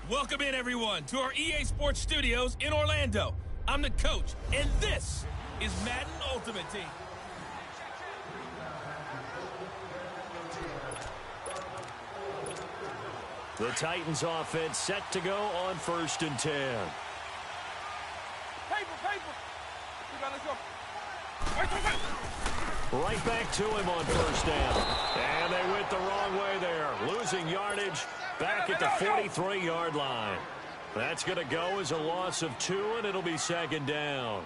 [SPEAKER 1] Welcome in, everyone, to our EA Sports Studios in Orlando. I'm the coach, and this is Madden Ultimate Team.
[SPEAKER 2] The Titans offense set to go on 1st and 10. Right back to him on 1st down. And they went the wrong way there. Losing yardage back at the 43-yard line. That's going to go as a loss of 2, and it'll be 2nd down.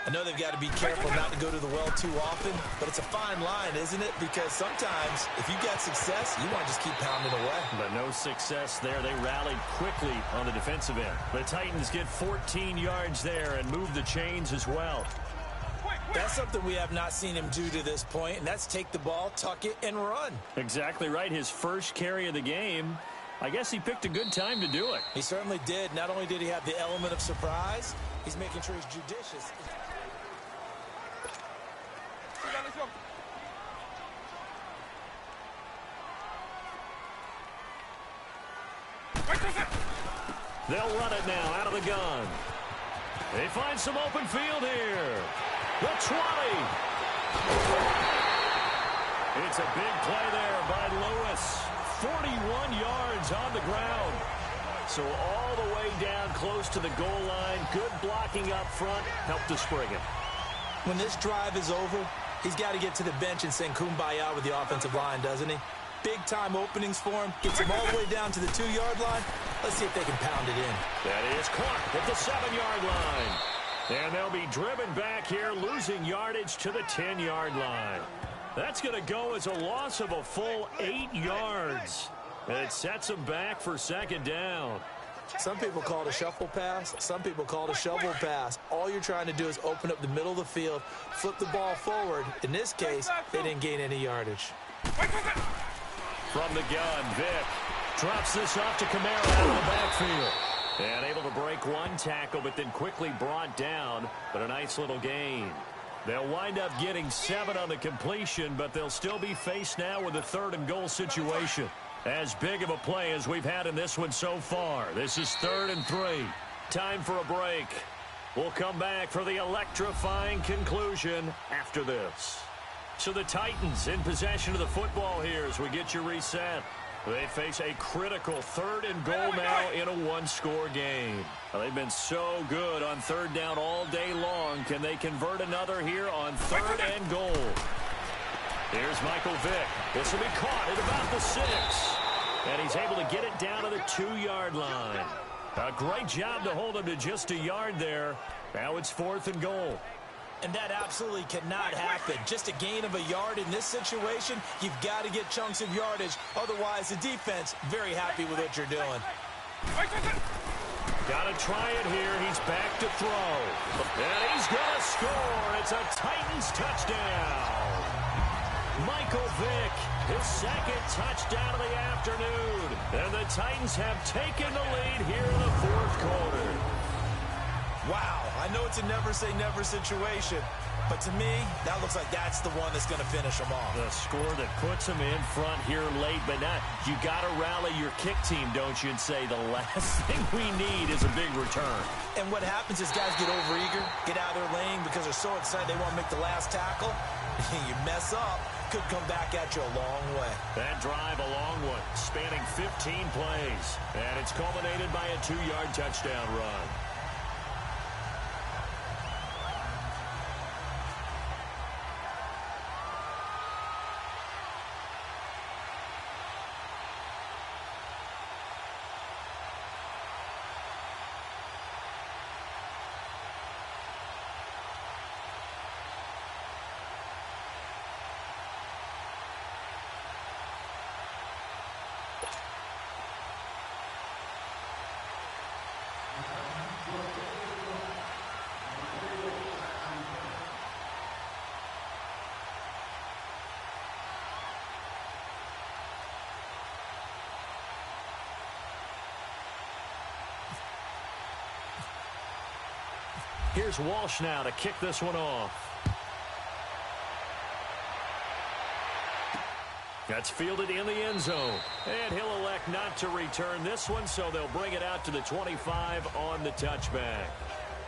[SPEAKER 3] I know they've got to be careful not to go to the well too often, but it's a fine line, isn't it? Because sometimes, if you get success, you want to just keep pounding away.
[SPEAKER 2] But no success there. They rallied quickly on the defensive end. The Titans get 14 yards there and move the chains as well.
[SPEAKER 3] That's something we have not seen him do to this point, and that's take the ball, tuck it, and run.
[SPEAKER 2] Exactly right. His first carry of the game. I guess he picked a good time to do it.
[SPEAKER 3] He certainly did. Not only did he have the element of surprise, he's making sure he's judicious.
[SPEAKER 2] They'll run it now out of the gun. They find some open field here. The 20. It's a big play there by Lewis. 41 yards on the ground. So all the way down close to the goal line. Good blocking up front. Helped to spring it.
[SPEAKER 3] When this drive is over, he's got to get to the bench and sing Kumbaya with the offensive line, doesn't he? Big-time openings for him. Gets him all the way down to the 2-yard line. Let's see if they can pound it in.
[SPEAKER 2] That is caught at the 7-yard line. And they'll be driven back here, losing yardage to the 10-yard line. That's going to go as a loss of a full 8 yards. And it sets them back for 2nd down.
[SPEAKER 3] Some people call it a shuffle pass. Some people call it a shovel pass. All you're trying to do is open up the middle of the field, flip the ball forward. In this case, they didn't gain any yardage.
[SPEAKER 2] From the gun, Vick drops this off to Kamara out of the backfield. And able to break one tackle, but then quickly brought down. But a nice little gain. They'll wind up getting 7 on the completion, but they'll still be faced now with a 3rd and goal situation. As big of a play as we've had in this one so far. This is 3rd and 3. Time for a break. We'll come back for the electrifying conclusion after this. So the Titans in possession of the football here as we get you reset. They face a critical 3rd and goal now in a 1-score game. Well, they've been so good on 3rd down all day long. Can they convert another here on 3rd and goal? Here's Michael Vick. This will be caught at about the 6. And he's able to get it down to the 2-yard line. A great job to hold him to just a yard there. Now it's 4th and goal.
[SPEAKER 3] And that absolutely cannot happen. Just a gain of a yard in this situation, you've got to get chunks of yardage. Otherwise, the defense, very happy with what you're doing.
[SPEAKER 2] Got to try it here. He's back to throw. And he's going to score. It's a Titans touchdown. Michael Vick, his 2nd touchdown of the afternoon. And the Titans have taken the lead here in the 4th quarter.
[SPEAKER 3] Wow, I know it's a never-say-never situation, but to me, that looks like that's the one that's going to finish them off.
[SPEAKER 2] The score that puts them in front here late, but not. You got to rally your kick team, don't you, and say the last thing we need is a big return.
[SPEAKER 3] And what happens is guys get overeager, get out of their lane because they're so excited they want to make the last tackle. You mess up, could come back at you a long way.
[SPEAKER 2] That drive, a long one, spanning 15 plays, and it's culminated by a 2-yard touchdown run. Here's Walsh now to kick this one off. That's fielded in the end zone. And he'll elect not to return this one, so they'll bring it out to the 25 on the touchback.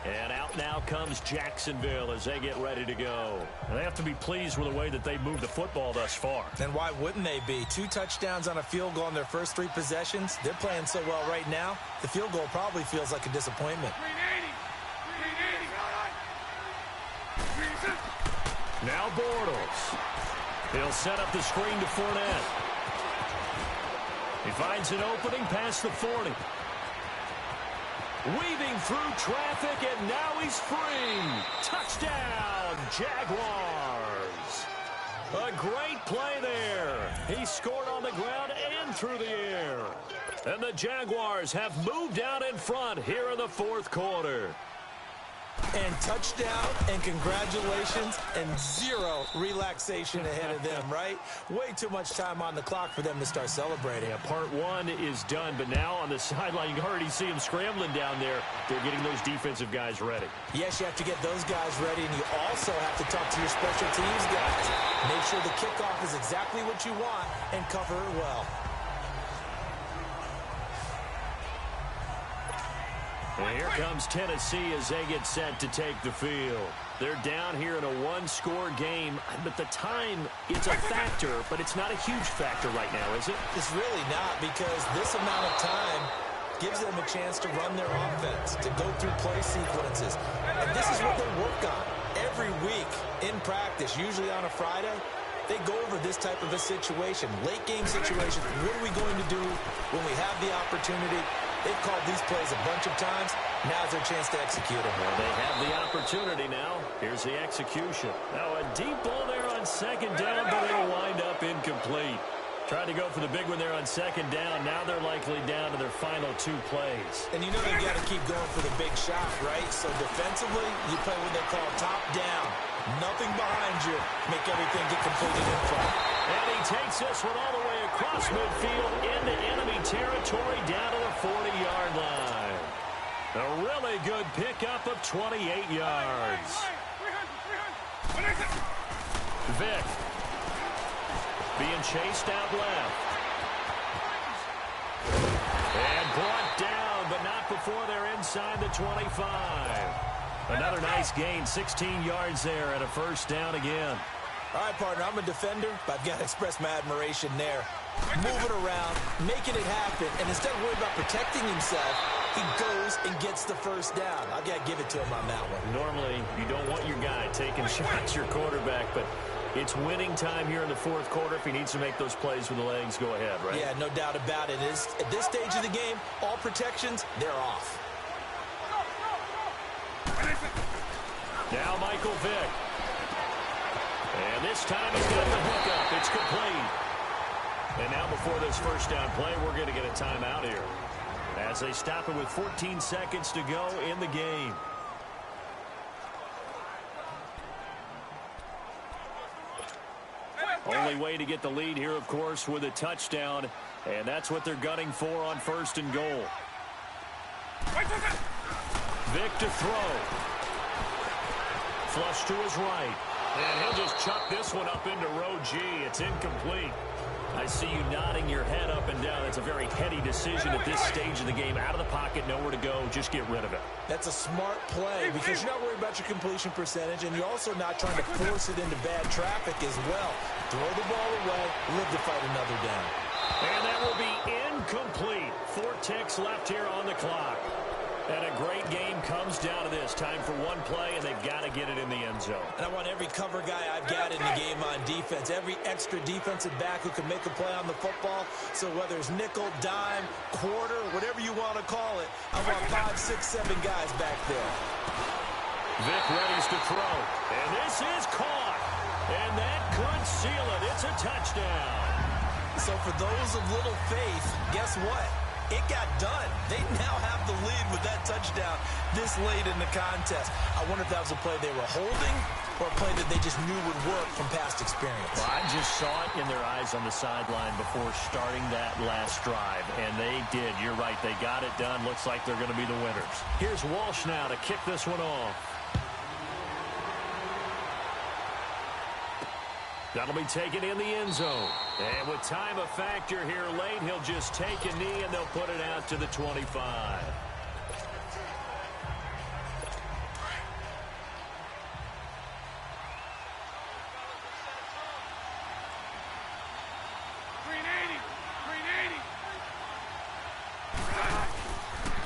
[SPEAKER 2] And out now comes Jacksonville as they get ready to go.
[SPEAKER 6] And they have to be pleased with the way that they moved the football thus far.
[SPEAKER 3] And why wouldn't they be? 2 touchdowns on a field goal in their first 3 possessions. They're playing so well right now, the field goal probably feels like a disappointment.
[SPEAKER 2] Now Bortles. He'll set up the screen to Fournette. He finds an opening past the 40. Weaving through traffic, and now he's free. Touchdown, Jaguars. A great play there. He scored on the ground and through the air. And the Jaguars have moved out in front here in the 4th quarter.
[SPEAKER 3] And touchdown, and congratulations, and 0 relaxation ahead of them, right? Way too much time on the clock for them to start celebrating.
[SPEAKER 2] Yeah, part 1 is done, but now on the sideline, you can already see them scrambling down there. They're getting those defensive guys ready.
[SPEAKER 3] Yes, you have to get those guys ready, and you also have to talk to your special teams guys. Make sure the kickoff is exactly what you want and cover it well.
[SPEAKER 2] And here comes Tennessee as they get set to take the field. They're down here in a 1-score game, but the time, it's a factor, but it's not a huge factor right now, is it?
[SPEAKER 3] It's really not, because this amount of time gives them a chance to run their offense, to go through play sequences. And this is what they work on every week in practice, usually on a Friday. They go over this type of a situation, late game situation. What are we going to do when we have the opportunity? They've called these plays a bunch of times. Now's their chance to execute them.
[SPEAKER 2] Well, they have the opportunity now. Here's the execution. Now a deep ball there on 2nd down, but it'll wind up incomplete. Tried to go for the big one there on 2nd down. Now they're likely down to their final 2 plays.
[SPEAKER 3] And you know they've got to keep going for the big shot, right? So defensively, you play what they call top down. Nothing behind you. Make everything get completed in front.
[SPEAKER 2] And he takes this one all the way across midfield into enemy territory down to the 40-yard line. A really good pickup of 28 yards. Vick being chased out left. And brought down, but not before they're inside the 25. Another nice gain, 16 yards there and a 1st down again.
[SPEAKER 3] All right, partner, I'm a defender, but I've got to express my admiration there. Moving around, making it happen, and instead of worrying about protecting himself, he goes and gets the 1st down. I've got to give it to him on that one.
[SPEAKER 2] Normally, you don't want your guy taking shots, your quarterback, but it's winning time here in the 4th quarter. If he needs to make those plays with the legs, go ahead, right?
[SPEAKER 3] Yeah, no doubt about it. At this stage of the game, all protections, they're off.
[SPEAKER 2] Now Michael Vick. And this time he's got the hookup. It's complete. And now before this 1st down play, we're going to get a timeout here as they stop it with 14 seconds to go in the game. Only way to get the lead here, of course, with a touchdown. And that's what they're gunning for on 1st and goal. Vick to throw. Flush to his right. And he'll just chuck this one up into row G. It's incomplete. I see you nodding your head up and down. It's a very heady decision at this stage of the game. Out of the pocket, nowhere to go. Just get rid of it.
[SPEAKER 3] That's a smart play because you're not worried about your completion percentage, and you're also not trying to force it into bad traffic as well. Throw the ball away, live to fight another down.
[SPEAKER 2] And that will be incomplete. 4 ticks left here on the clock. And a great game comes down to this. Time for one play, and they've got to get it in the end zone.
[SPEAKER 3] And I want every cover guy I've got in the game on defense, every extra defensive back who can make a play on the football. So whether it's nickel, dime, quarter, whatever you want to call it, I want 5, 6, 7 guys back there.
[SPEAKER 2] Vick readies to throw. And this is caught. And that could seal it. It's a touchdown.
[SPEAKER 3] So for those of little faith, guess what? It got done. They now have the lead with that touchdown this late in the contest. I wonder if that was a play they were holding or a play that they just knew would work from past experience.
[SPEAKER 2] Well, I just saw it in their eyes on the sideline before starting that last drive, and they did. You're right. They got it done. Looks like they're going to be the winners. Here's Walsh now to kick this one off. That'll be taken in the end zone. And with time a factor here late, he'll just take a knee and they'll put it out to the 25.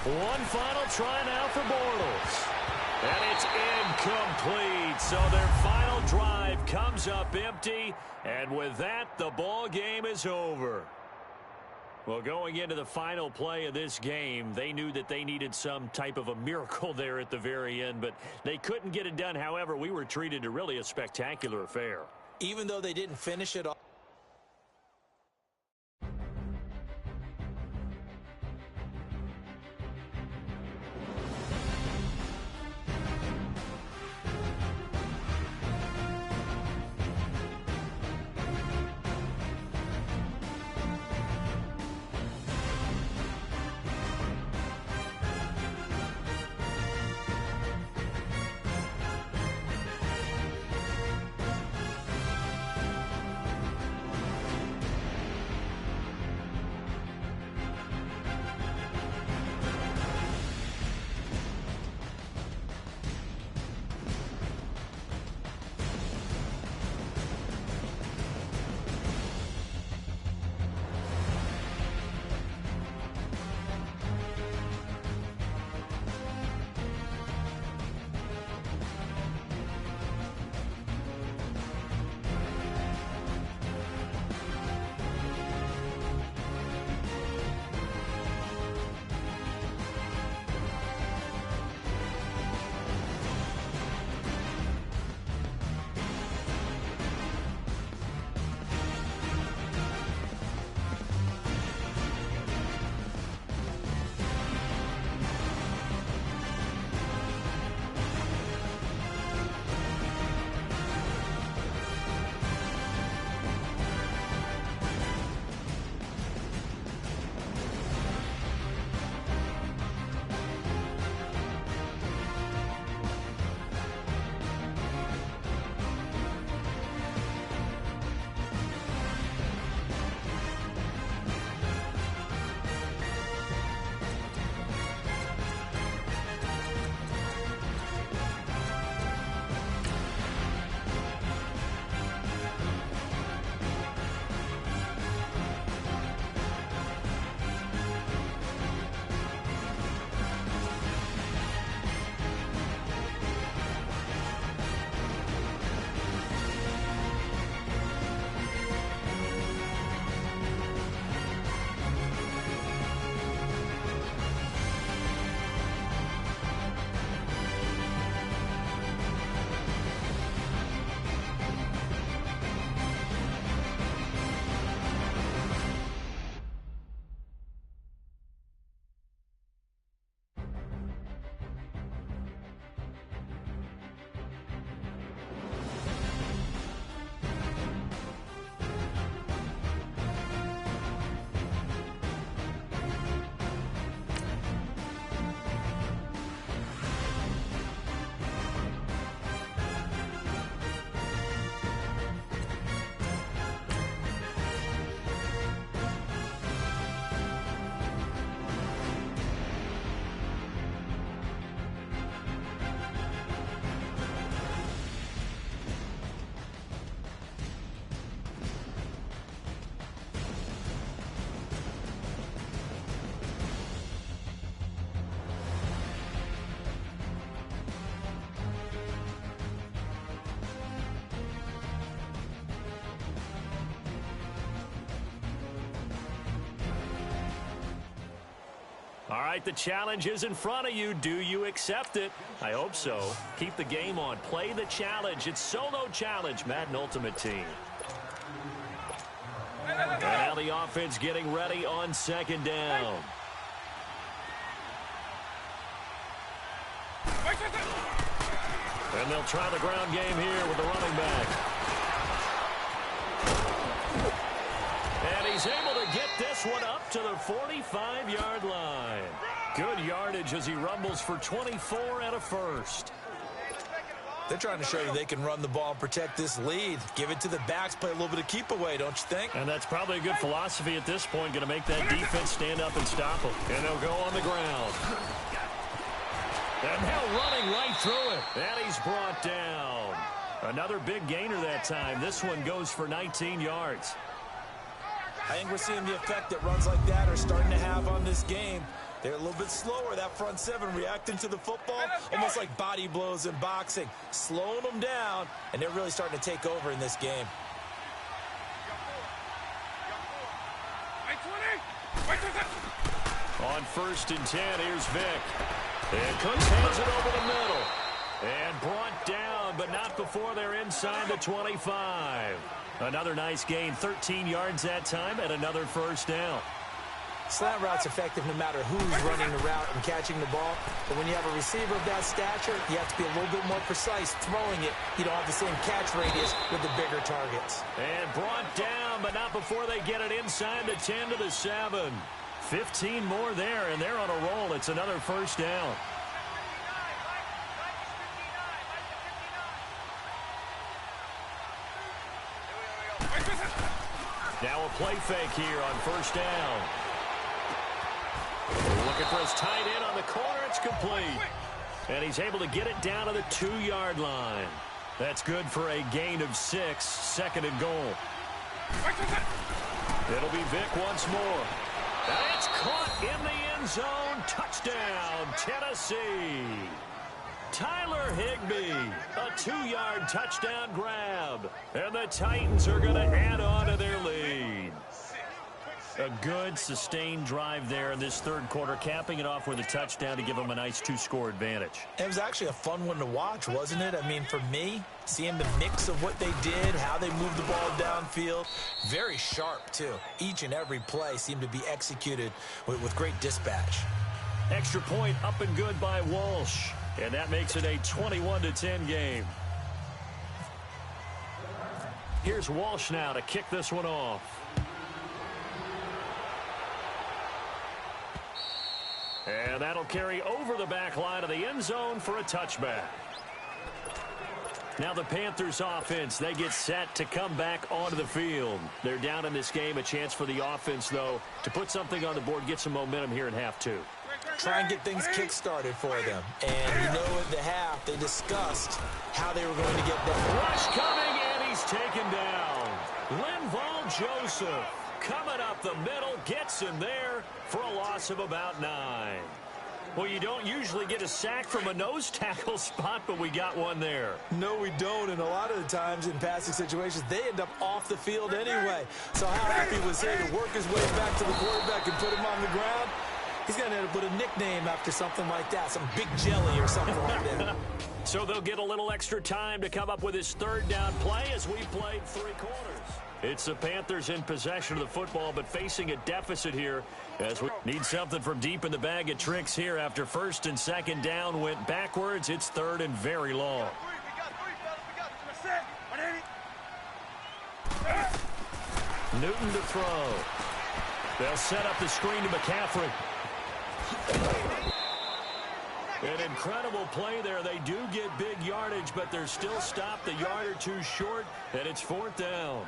[SPEAKER 2] One final try now for Bortles. And it's incomplete. So their final drive comes up empty. And with that, the ball game is over. Well, going into the final play of this game, they knew that they needed some type of a miracle there at the very end, but they couldn't get it done. However, we were treated to really a spectacular affair.
[SPEAKER 3] Even though they didn't finish it off.
[SPEAKER 2] All right, the challenge is in front of you. Do you accept it? I hope so. Keep the game on. Play the challenge. It's solo challenge, Madden Ultimate Team. And now the offense getting ready on second down. And they'll try the ground game here with the running back. And he's able to get this one up to the 45-yard line. Good yardage as he rumbles for 24 and a first.
[SPEAKER 3] They're trying to show that they can run the ball and protect this lead. Give it to the backs, play a little bit of keep away, don't you think?
[SPEAKER 6] And that's probably a good philosophy at this point, going to make that defense stand up and stop them. And they'll go on the ground. And now running right through it. And he's brought down. Another big gainer that time. This one goes for 19 yards.
[SPEAKER 3] I think we're seeing the effect that runs like that are starting to have on this game. They're a little bit slower, that front seven, reacting to the football, almost like body blows in boxing, slowing them down, and they're really starting to take over in this game.
[SPEAKER 2] On 1st and 10, here's Vick. And Cooks hands it over the middle. And brought down, but not before they're inside the 25. Another nice gain, 13 yards that time, and another first down.
[SPEAKER 3] Slant route's effective no matter who's running the route and catching the ball. But when you have a receiver of that stature, you have to be a little bit more precise throwing it. You don't have the same catch radius with the bigger targets.
[SPEAKER 2] And brought down, but not before they get it inside the 10 to the 7. 15 more there, and they're on a roll. It's another first down. Now a play fake here on first down. Looking for his tight end on the corner. It's complete. And he's able to get it down to the 2-yard line. That's good for a gain of 6, 2nd and goal. It'll be Vick once more. And it's caught in the end zone. Touchdown, Tennessee. Tyler Higbee, a 2-yard touchdown grab. And the Titans are going to add on to their lead. A good, sustained drive there in this third quarter, capping it off with a touchdown to give them a nice 2-score advantage.
[SPEAKER 3] It was actually a fun one to watch, wasn't it? I mean, for me, seeing the mix of what they did, how they moved the ball downfield, very sharp, too. Each and every play seemed to be executed with great dispatch.
[SPEAKER 2] Extra point up and good by Walsh. And that makes it a 21-10 game. Here's Walsh now to kick this one off. And that'll carry over the back line of the end zone for a touchback. Now the Panthers offense, they get set to come back onto the field. They're down in this game. A chance for the offense, though, to put something on the board, get some momentum here in half 2.
[SPEAKER 3] Try and get things kick-started for them. And you know at the half, they discussed how they were going to get that.
[SPEAKER 2] Rush coming, and he's taken down. Linval Joseph coming up the middle, gets him there for a loss of about 9. Well, you don't usually get a sack from a nose tackle spot, but we got one there.
[SPEAKER 3] No, we don't, and a lot of the times in passing situations, they end up off the field anyway. So how happy was he to work his way back to the quarterback and put him on the ground? He's going to end up with a nickname after something like that, some Big Jelly or something like that.
[SPEAKER 2] So they'll get a little extra time to come up with his third down play as we played 3 quarters. It's the Panthers in possession of the football, but facing a deficit here as we need something from deep in the bag of tricks here after 1st and 2nd down went backwards. It's 3rd and very long. Newton to throw. They'll set up the screen to McCaffrey. An incredible play there. They do get big yardage, but they're still stopped a yard or 2 short, and it's 4th down.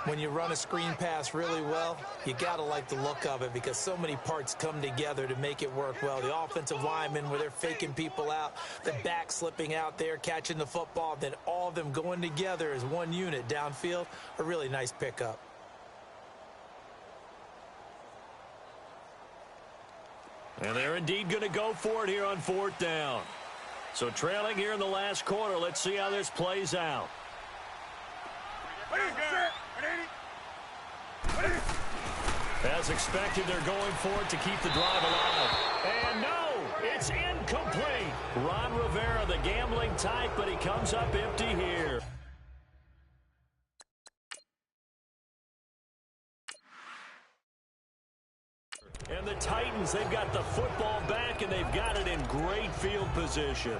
[SPEAKER 3] When you run a screen pass really well, you got to like the look of it because so many parts come together to make it work well. The offensive linemen, where they're faking people out, the back slipping out there, catching the football, then all of them going together as one unit downfield, a really nice pickup.
[SPEAKER 2] And they're indeed going to go for it here on 4th down. So trailing here in the last quarter, let's see how this plays out. As expected, they're going for it to keep the drive alive. And no, it's incomplete. Ron Rivera, the gambling type, but he comes up empty here. And the Titans, they've got the football back, and they've got it in great field position.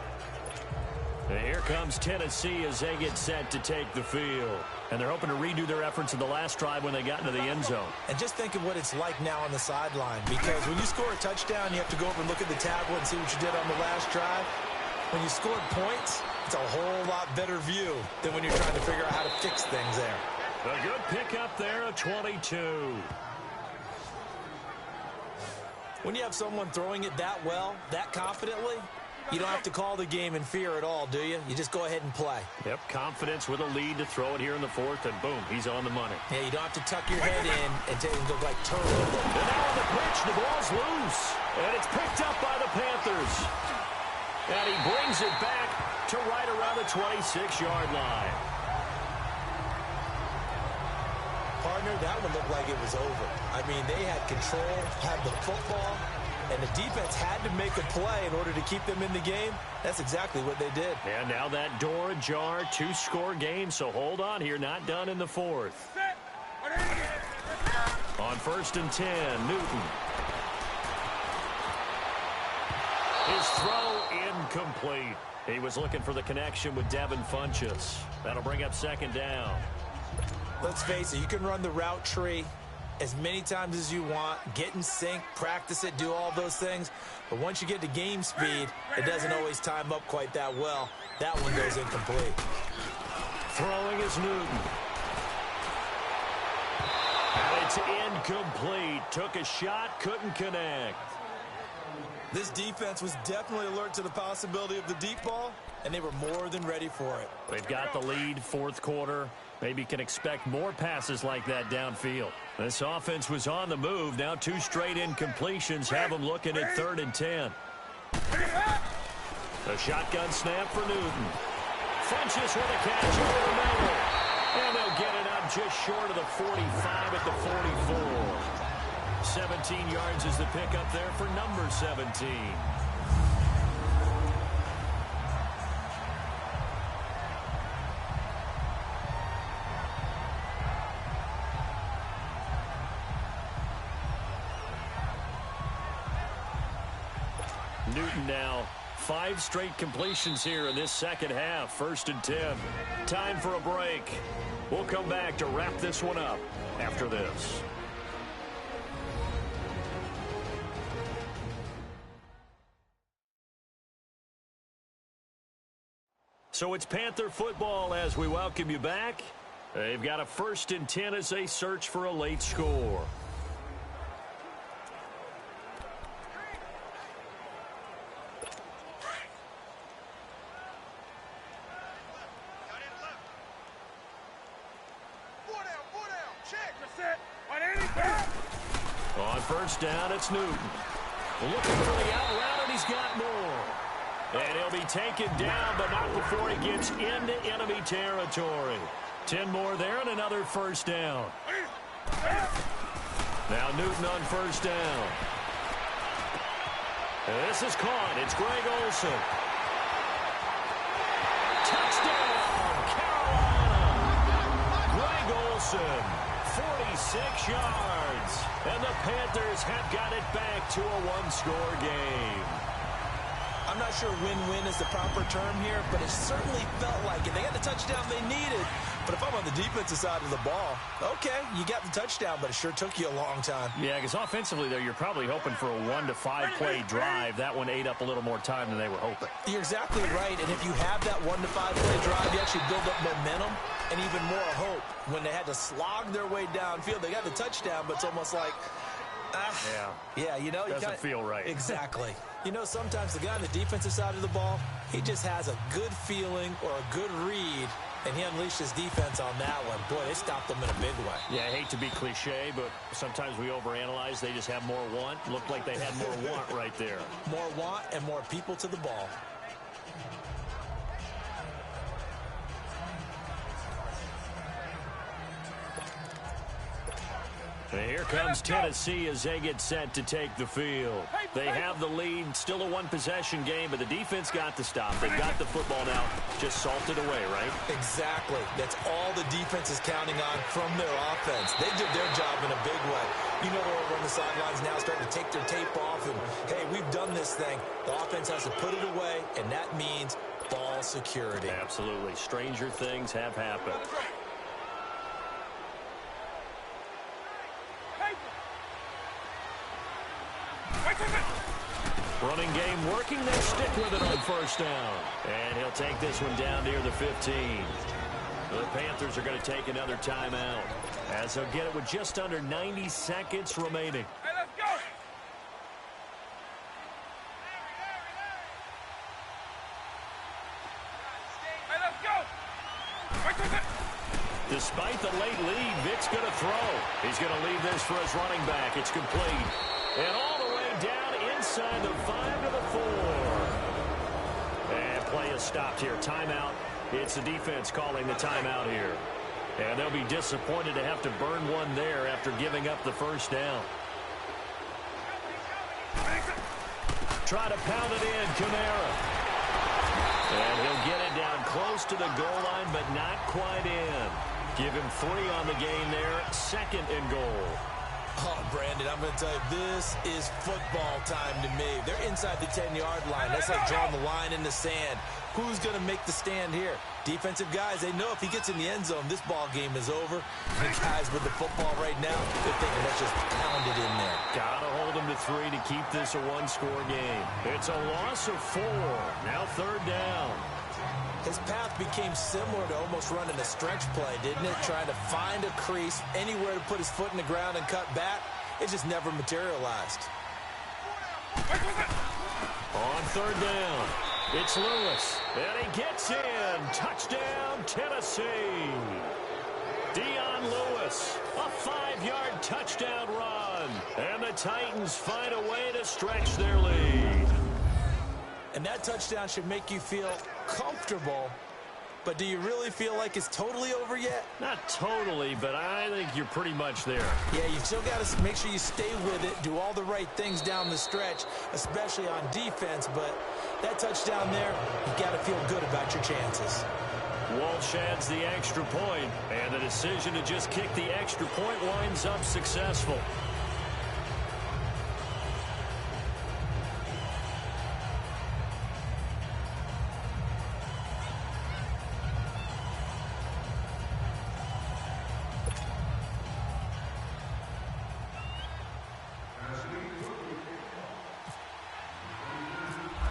[SPEAKER 2] And here comes Tennessee as they get set to take the field. And they're hoping to redo their efforts in the last drive when they got into the end zone.
[SPEAKER 3] And just think of what it's like now on the sideline, because when you score a touchdown, you have to go over and look at the tablet and see what you did on the last drive. when you scored points, it's a whole lot better view than when you're trying to figure out how to fix things there.
[SPEAKER 2] A good pickup there, a 22.
[SPEAKER 3] When you have someone throwing it that well, that confidently, you don't have to call the game in fear at all, do you? You just go ahead and play.
[SPEAKER 2] Yep, confidence with a lead to throw it here in the fourth, and boom, he's on the money.
[SPEAKER 3] Yeah, you don't have to tuck your head in and go like turnover.
[SPEAKER 2] And now on the pitch, the ball's loose. And it's picked up by the Panthers. And he brings it back to right around the 26-yard line.
[SPEAKER 3] Partner, that one looked like it was over. I mean, they had control, had the football, and the defense had to make a play in order to keep them in the game. That's exactly what they did.
[SPEAKER 2] And now that door ajar, two-score game, so hold on here, not done in the fourth. On 1st and 10, Newton. His throw incomplete. He was looking for the connection with Devin Funchess. That'll bring up 2nd down.
[SPEAKER 3] Let's face it, you can run the route tree as many times as you want, get in sync, practice it, do all those things. But once you get to game speed, it doesn't always time up quite that well. That one goes incomplete.
[SPEAKER 2] Throwing is Newton. And it's incomplete. Took a shot, couldn't connect.
[SPEAKER 3] This defense was definitely alert to the possibility of the deep ball, and they were more than ready for it.
[SPEAKER 2] They've got the lead, fourth quarter. Maybe can expect more passes like that downfield. This offense was on the move. Now 2 straight incompletions have them looking at 3rd and 10. The shotgun snap for Newton. Funchess with a catch over the middle. And they'll get it up just short of the 45 at the 44. 17 yards is the pickup there for number 17. Newton now 5 straight completions here in this second half. 1st and 10. Time for a break. We'll come back to wrap this one up after this. So it's Panther football as we welcome you back. They've got a 1st and 10 as they search for a late score. On 1st down, it's Newton. Looking for the out route, and he's got more. And he'll be taken down, but not before he gets into enemy territory. 10 more there and another 1st down. Now Newton on 1st down. And this is caught. It's Greg Olsen. Touchdown, Carolina. Greg Olsen, 46 yards. And the Panthers have got it back to a 1-score game.
[SPEAKER 3] I'm not sure win-win is the proper term here, but it certainly felt like it. They got the touchdown they needed, but if I'm on the defensive side of the ball, okay, you got the touchdown, but it sure took you a long time.
[SPEAKER 2] Yeah, because offensively, though, you're probably hoping for a 1 to 5 play drive. That one ate up a little more time than they were hoping.
[SPEAKER 3] You're exactly right, and if you have that 1 to 5 play drive, you actually build up momentum and even more hope. When they had to slog their way downfield, they got the touchdown, but it's almost like, yeah, you know,
[SPEAKER 2] doesn't feel right.
[SPEAKER 3] Exactly. You know, sometimes the guy on the defensive side of the ball, he just has a good feeling or a good read, and he unleashed his defense on that one. Boy, they stopped them in a big way.
[SPEAKER 2] Yeah, I hate to be cliche, but sometimes we overanalyze. They just have more want. Looked like they had more want right there.
[SPEAKER 3] More want and more people to the ball.
[SPEAKER 2] And here comes Tennessee as they get set to take the field. They have the lead, still a one-possession game, but the defense got the stop. They've got the football now, just salted away, right?
[SPEAKER 3] Exactly. That's all the defense is counting on from their offense. They did their job in a big way. You know they're over on the sidelines now starting to take their tape off, and, hey, we've done this thing. The offense has to put it away, and that means ball security.
[SPEAKER 2] Absolutely. Stranger things have happened. Running game working. They stick with it on first down. And he'll take this one down near the 15. The Panthers are going to take another timeout as they'll get it with just under 90 seconds remaining.
[SPEAKER 5] Hey, let's go! Hey, let's go!
[SPEAKER 2] Despite the late lead, Vic's going to throw. He's going to leave this for his running back. It's complete. And all the way down inside the 5 to the 4. And play is stopped here. Timeout. It's the defense calling the timeout here. And they'll be disappointed to have to burn one there after giving up the first down. Try to pound it in, Kamara. And he'll get it down close to the goal line, but not quite in. Give him 3 on the game there. 2nd and goal.
[SPEAKER 3] Oh, Brandon, I'm going to tell you, this is football time to me. They're inside the 10-yard line. That's like drawing the line in the sand. Who's going to make the stand here? Defensive guys, they know if he gets in the end zone, this ball game is over. The guys with the football right now, they're thinking, let's just pound it in there.
[SPEAKER 2] Got to hold him to 3 to keep this a one-score game. It's a loss of 4. Now 3rd down.
[SPEAKER 3] His path became similar to almost running a stretch play, didn't it? Trying to find a crease, anywhere to put his foot in the ground and cut back. It just never materialized.
[SPEAKER 2] On 3rd down, it's Lewis. And he gets in. Touchdown, Tennessee. Dion Lewis, a 5-yard touchdown run. And the Titans find a way to stretch their lead.
[SPEAKER 3] And that touchdown should make you feel comfortable. But do you really feel like it's totally over yet?
[SPEAKER 2] Not totally, but I think you're pretty much there.
[SPEAKER 3] Yeah, you still got to make sure you stay with it, do all the right things down the stretch, especially on defense. But that touchdown there, you got to feel good about your chances.
[SPEAKER 2] Walsh adds the extra point, and the decision to just kick the extra point winds up successful.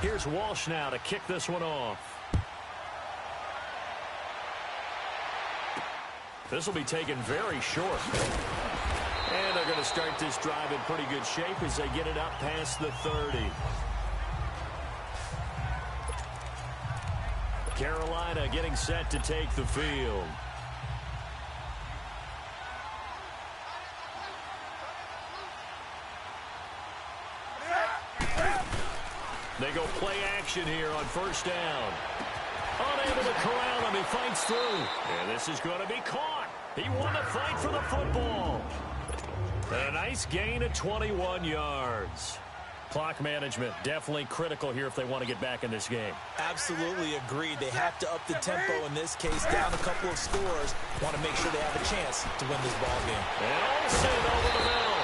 [SPEAKER 2] Here's Walsh now to kick this one off. This will be taken very short. And they're going to start this drive in pretty good shape as they get it up past the 30. Carolina getting set to take the field. They go play action here on first down. Unable to corral him. He fights through. And this is going to be caught. He won the fight for the football. And a nice gain of 21 yards. Clock management definitely critical here if they want to get back in this game.
[SPEAKER 3] Absolutely agreed. They have to up the tempo in this case, down a couple of scores. Want to make sure they have a chance to win this ball game.
[SPEAKER 2] And Olsen over the middle.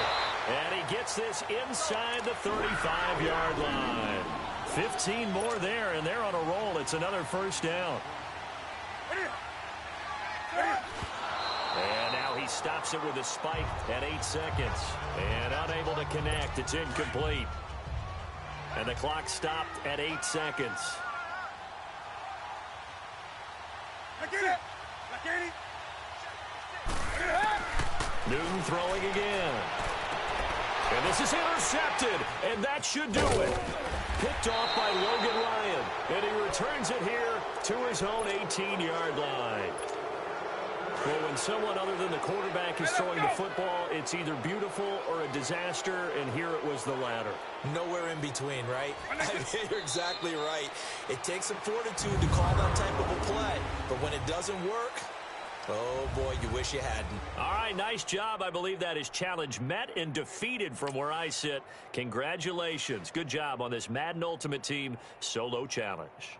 [SPEAKER 2] And he gets this inside the 35-yard line. 15 more there, and they're on a roll. It's another first down. And now he stops it with a spike at 8 seconds. And unable to connect. It's incomplete. And the clock stopped at 8 seconds. Newton throwing again. And this is intercepted, and that should do it. Picked off by Logan Ryan, and he returns it here to his own 18-yard line. Well, when someone other than the quarterback is throwing the football, it's either beautiful or a disaster, and here it was the latter.
[SPEAKER 3] Nowhere in between, right? I mean, you're exactly right. It takes some fortitude to call that type of a play, but when it doesn't work, oh, boy, you wish you hadn't.
[SPEAKER 2] All right, nice job. I believe that is challenge met and defeated from where I sit. Congratulations. Good job on this Madden Ultimate Team Solo Challenge.